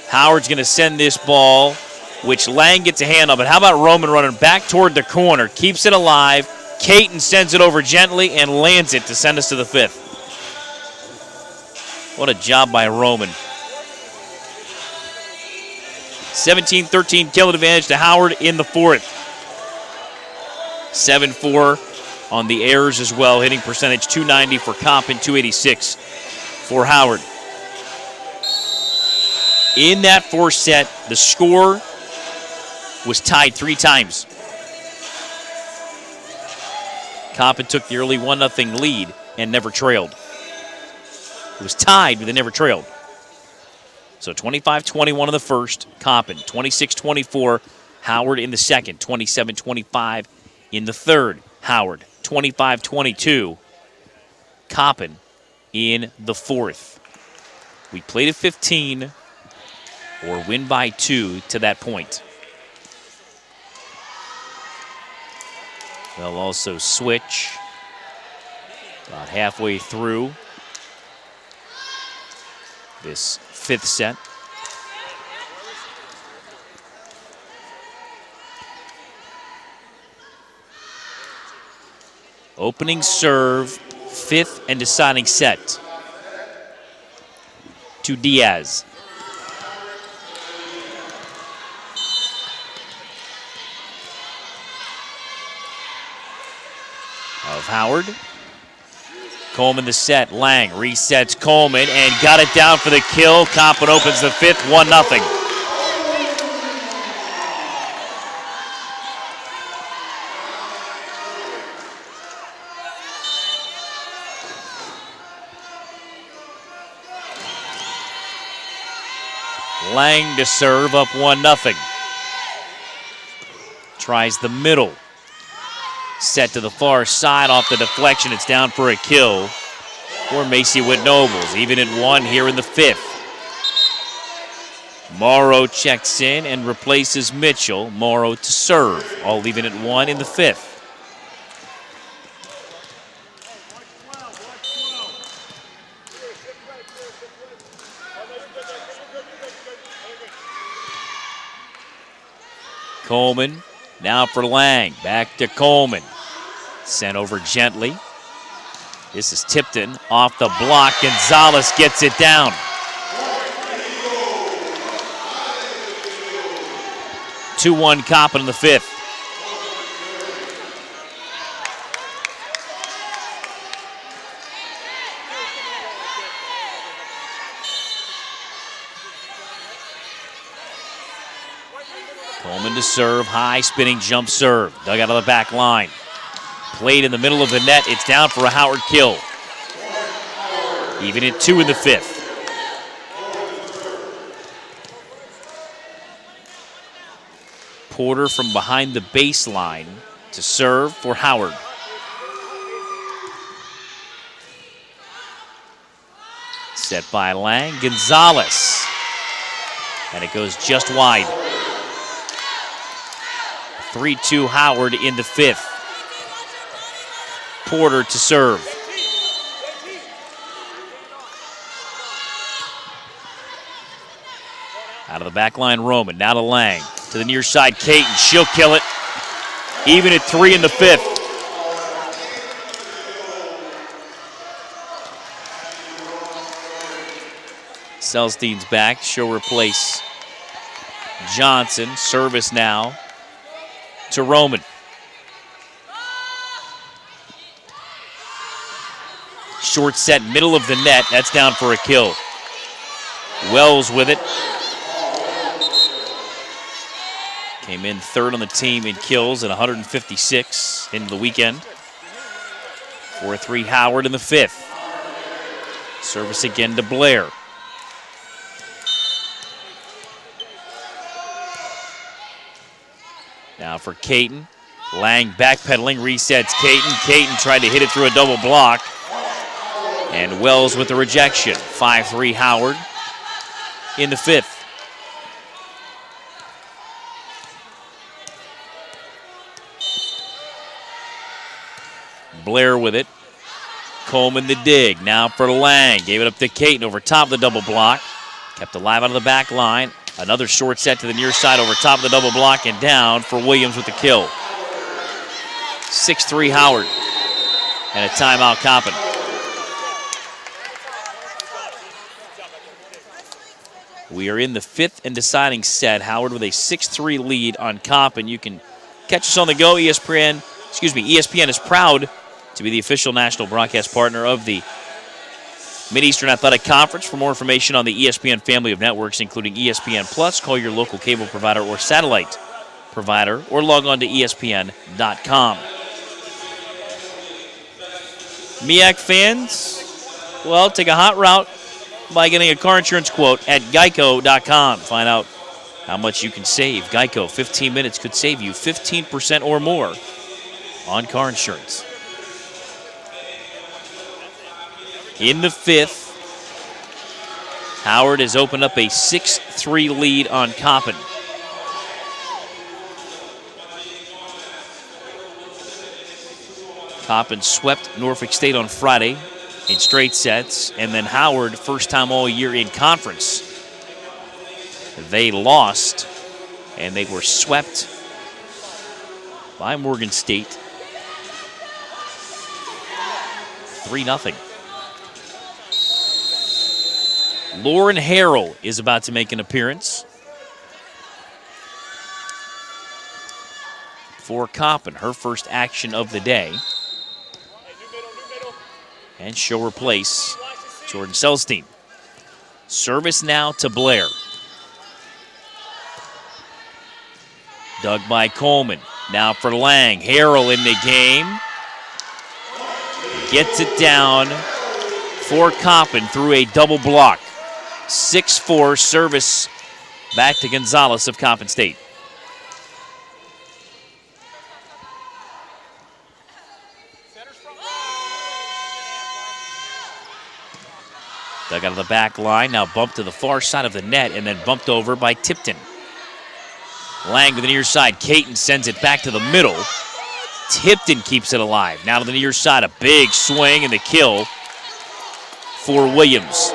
Howard's going to send this ball, which Lang gets a hand on. But how about Roman running back toward the corner? Keeps it alive. Caton sends it over gently and lands it to send us to the fifth. What a job by Roman. 17-13 kill advantage to Howard in the fourth. 7-4 on the errors as well. Hitting percentage 290 for Coppin, 286 for Howard. In that fourth set, the score was tied 3 times. Coppin took the early 1-0 lead and never trailed. It was tied, but they never trailed. So 25-21 in the first, Coppin. 26-24, Howard in the second. 27-25 in the third, Howard. 25-22, Coppin in the fourth. We played at 15 or win by 2 to that point. They'll also switch about halfway through this fifth set. Opening serve, fifth and deciding set to Diaz. Of Howard. Coleman the set. Lang resets Coleman and got it down for the kill. Coppin opens the fifth, 1-0. Lang to serve, up 1-0. Tries the middle. Set to the far side off the deflection. It's down for a kill for Macy Witt Nobles. Even at 1 here in the 5th. Morrow checks in and replaces Mitchell. Morrow to serve. All even at 1 in the 5th. Coleman now for Lang. Back to Coleman. Sent over gently. This is Tipton off the block. Gonzalez gets it down. Two-1 Coppin in the 5th. Coleman to serve, high spinning jump serve. Dug out of the back line. Played in the middle of the net. It's down for a Howard kill. Even at 2 in the 5th. Porter from behind the baseline to serve for Howard. Set by Lang. Gonzalez. And it goes just wide. 3-2 Howard in the 5th. Porter to serve. Out of the back line, Roman. Now to Lang. To the near side, Caton. She'll kill it. Even at 3 in the 5th. Selstein's back. She'll replace Johnson. Service now to Roman. Short set, middle of the net. That's down for a kill. Wells with it. Came in 3rd on the team in kills at 156 into the weekend. 4-3 Howard in the 5th. Service again to Blair. Now for Caton. Lang backpedaling, resets Caton. Caton tried to hit it through a double block. And Wells with the rejection. 5-3 Howard in the 5th. Blair with it. Coleman the dig. Now for Lang. Gave it up to Caton over top of the double block. Kept alive out of the back line. Another short set to the near side over top of the double block and down for Williams with the kill. 6-3 Howard. And a timeout Coppin. We are in the 5th and deciding set. Howard with a 6-3 lead on Coppin. You can catch us on the go. ESPN is proud to be the official national broadcast partner of the Mid-Eastern Athletic Conference. For more information on the ESPN family of networks, including ESPN Plus, call your local cable provider or satellite provider, or log on to ESPN.com. MEAC fans, well, take a hot route by getting a car insurance quote at Geico.com. Find out how much you can save. Geico, 15 minutes could save you 15% or more on car insurance. In the 5th, Howard has opened up a 6-3 lead on Coppin. Coppin swept Norfolk State on Friday in straight sets, and then Howard, first time all year in conference. They lost, and they were swept by Morgan State. 3-0. Lauren Harrell is about to make an appearance for Coppin, her first action of the day. And she'll replace Jordan Selstein. Service now to Blair. Dug by Coleman. Now for Lang. Harrell in the game. Gets it down for Coppin through a double block. 6-4 service Back to Gonzalez of Coppin State. Dug out of the back line, now bumped to the far side of the net and then bumped over by Tipton. Lang to the near side. Caton sends it back to the middle. Tipton keeps it alive. Now to the near side, a big swing and the kill for Williams.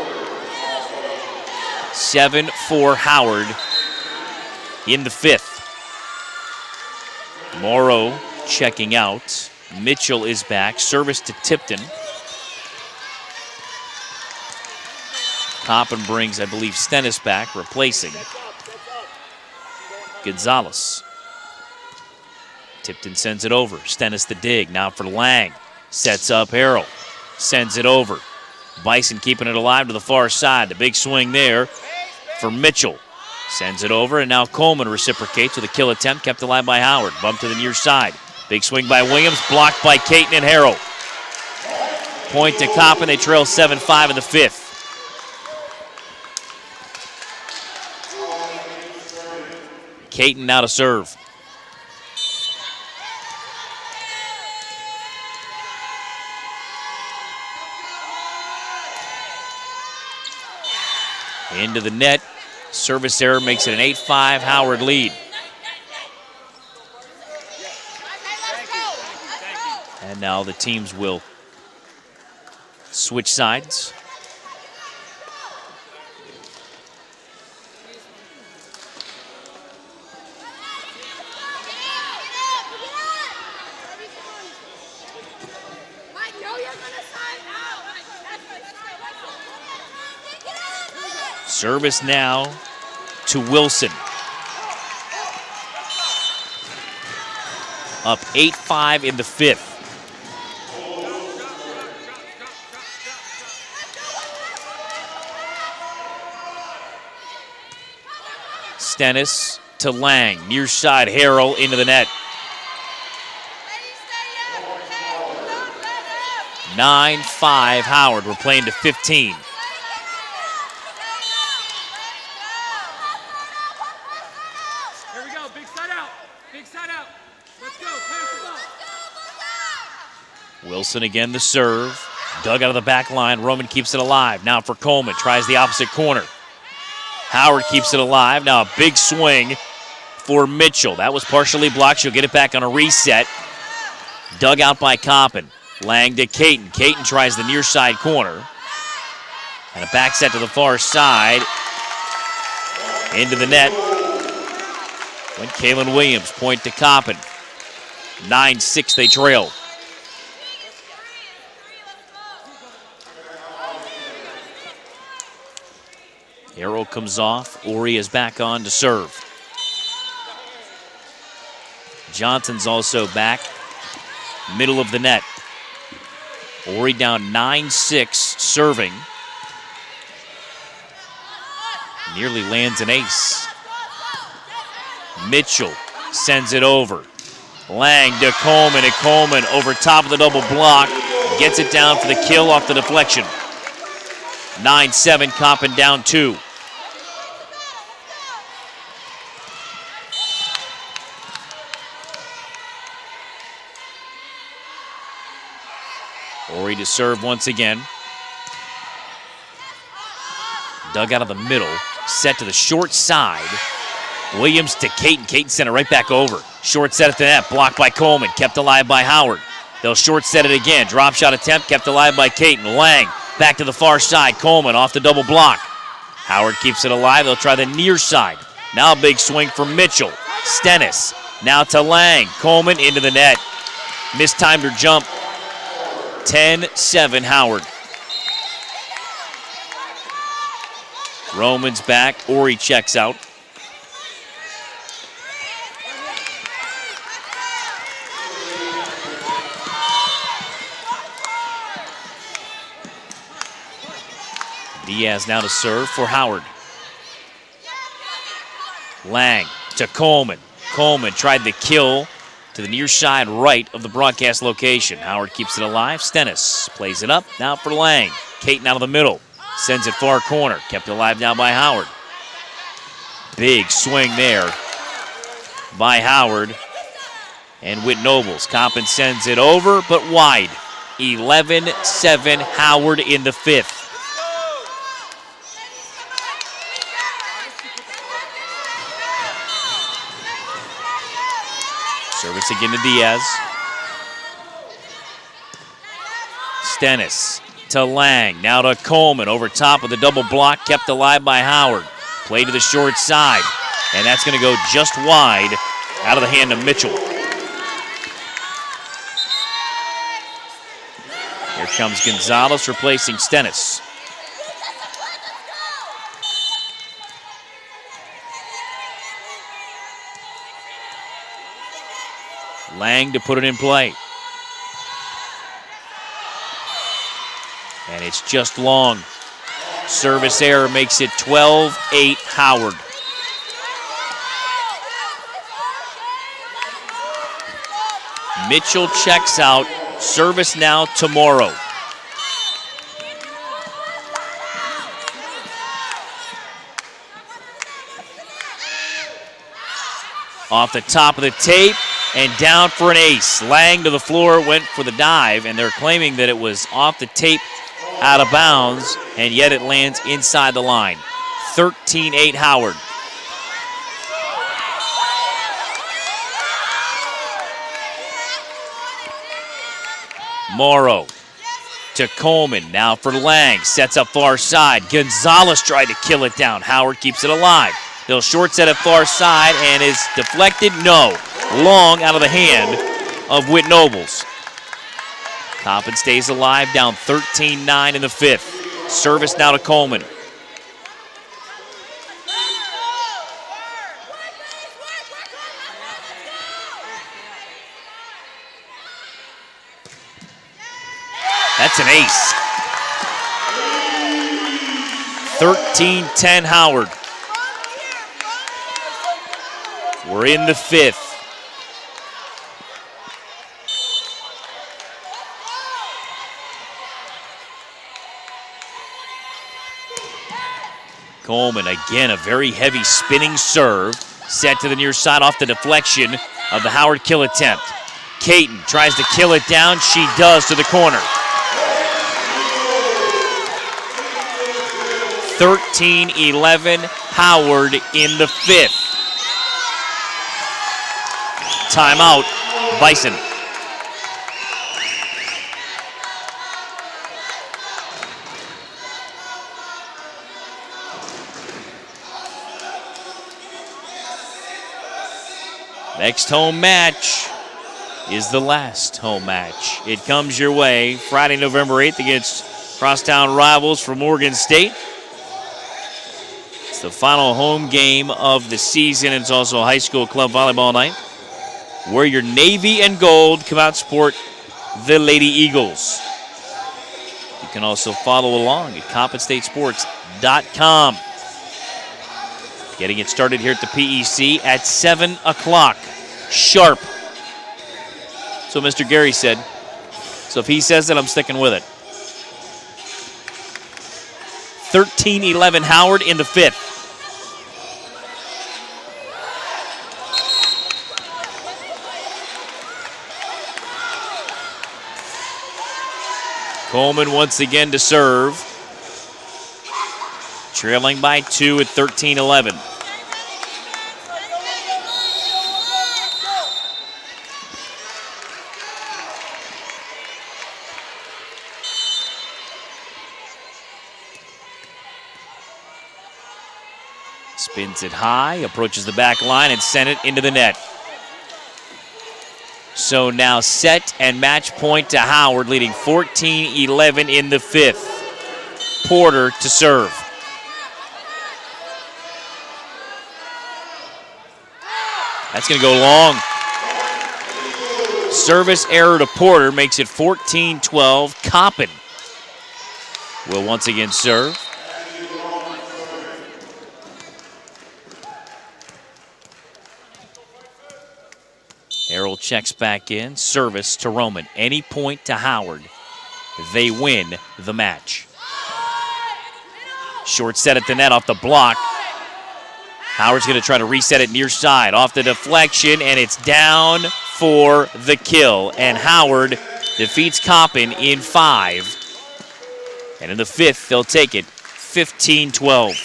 7-4 Howard in the fifth. Morrow checking out. Mitchell is back. Service to Tipton. Coppin brings, I believe, Stennis back, replacing Gonzalez. Tipton sends it over. Stennis the dig. Now for Lang. Sets up Harrell. Sends it over. Bison keeping it alive to the far side. The big swing there for Mitchell. Sends it over, and now Coleman reciprocates with a kill attempt kept alive by Howard. Bump to the near side. Big swing by Williams. Blocked by Caton and Harrell. Point to Coppin. They trail 7-5 in the fifth. Caton now to serve. Into the net. Service error makes it an 8-5 Howard lead. And now the teams will switch sides. Service now to Wilson. Up 8-5 in the fifth. Stennis to Lang. Near side, Harrell into the net. 9-5 Howard. We're playing to 15. Wilson again the serve. Dug out of the back line. Roman keeps it alive. Now for Coleman. Tries the opposite corner. Howard keeps it alive. Now a big swing for Mitchell. That was partially blocked. She'll get it back on a reset. Dug out by Coppin. Lang to Caton. Caton tries the near side corner. And a back set to the far side. Into the net. Went Kalen Williams. Point to Coppin. 9-6 they trail. Arrow comes off. Ori is back on to serve. Johnson's also back. Middle of the net. Ori down 9-6 serving. Nearly lands an ace. Mitchell sends it over. Lang to Coleman, and Coleman over top of the double block. Gets it down for the kill off the deflection. 9-7, Coppin down 2. Ori to serve once again. Dug out of the middle. Set to the short side. Williams to Caton. Caton sent it right back over. Short set at the net. Blocked by Coleman. Kept alive by Howard. They'll short set it again. Drop shot attempt. Kept alive by Caton. Lang back to the far side. Coleman off the double block. Howard keeps it alive. They'll try the near side. Now a big swing for Mitchell. Stennis. Now to Lang. Coleman into the net. Mistimed her jump. 10-7 Howard. Roman's back. Ori checks out. Diaz now to serve for Howard. Lang to Coleman. Coleman tried the kill to the near side right of the broadcast location. Howard keeps it alive. Stennis plays it up. Now for Lang. Caton out of the middle. Sends it far corner. Kept alive now by Howard. Big swing there by Howard. And Whit Nobles. Coppin sends it over, but wide. 11-7 Howard in the 5th. Service again to Diaz. Stennis to Lang. Now to Coleman. Over top of the double block. Kept alive by Howard. Play to the short side. And that's going to go just wide out of the hand of Mitchell. Here comes Gonzalez replacing Stennis. Lang to put it in play. And it's just long. Service error makes it 12-8 Howard. Mitchell checks out. Service now to Morrow. Off the top of the tape and down for an ace. Lang to the floor, went for the dive, and they're claiming that it was off the tape out of bounds, and yet it lands inside the line. 13-8 Howard. Morrow to Coleman. Now for Lang. Sets up far side. Gonzalez tried to kill it down. Howard keeps it alive. They'll short set it far side and is deflected. No. Long out of the hand of Whit Nobles. Coppin stays alive, down 13-9 in the 5th. Service now to Coleman. That's an ace. 13-10 Howard. We're in the 5th. Coleman again, a very heavy spinning serve. Set to the near side off the deflection of the Howard kill attempt. Caton tries to kill it down. She does to the corner. 13-11 Howard in the 5th. Timeout, Bison. Next home match is the last home match. It comes your way Friday, November 8th against crosstown rivals from Morgan State. It's the final home game of the season. It's also a high school club volleyball night. Wear your navy and gold. Come out and support the Lady Eagles. You can also follow along at CoppinStateSports.com. Getting it started here at the PEC at 7 o'clock. Sharp. So Mr. Gary said. So if he says it, I'm sticking with it. 13-11 Howard in the 5th. Coleman once again to serve. Trailing by 2 at 13-11. Spins it high, approaches the back line and sent it into the net. So now set and match point to Howard, leading 14-11 in the 5th. Porter to serve. That's going to go long. Service error to Porter makes it 14-12. Coppin will once again serve. Harrell checks back in. Service to Roman. Any point to Howard. They win the match. Short set at the net off the block. Howard's going to try to reset it near side. Off the deflection, and it's down for the kill. And Howard defeats Coppin in 5. And in the 5th, they'll take it 15-12.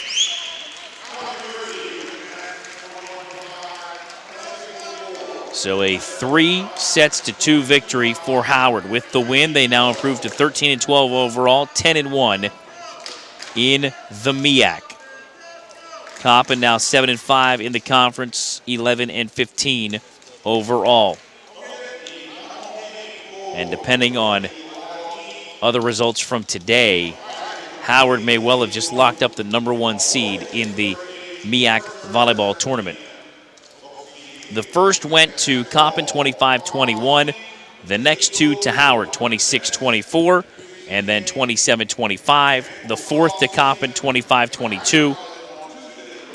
So a 3-2 victory for Howard. With the win, they now improve to 13-12 overall, 10-1 in the MEAC. Coppin now 7-5 in the conference, 11-15 overall. And depending on other results from today, Howard may well have just locked up the #1 seed in the MEAC volleyball tournament. The first went to Coppin 25-21, the next two to Howard 26-24, and then 27-25. The fourth to Coppin 25-22.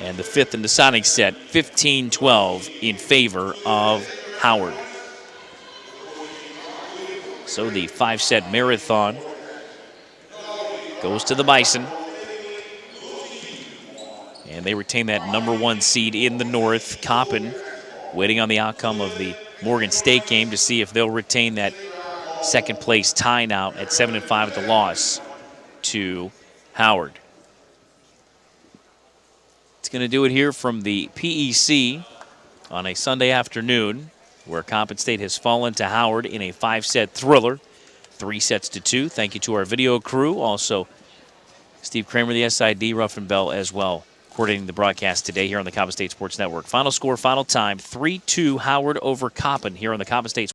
And the 5th and deciding set, 15-12 in favor of Howard. So the 5-set marathon goes to the Bison. And they retain that #1 seed in the North. Coppin waiting on the outcome of the Morgan State game to see if they'll retain that second place tie now at 7-5 at the loss to Howard. It's going to do it here from the PEC on a Sunday afternoon, where Coppin State has fallen to Howard in a 5-set thriller, 3-2. Thank you to our video crew. Also, Steve Kramer, the SID, Ruffin Bell as well, coordinating the broadcast today here on the Coppin State Sports Network. Final score, final time, 3-2 Howard over Coppin here on the Coppin State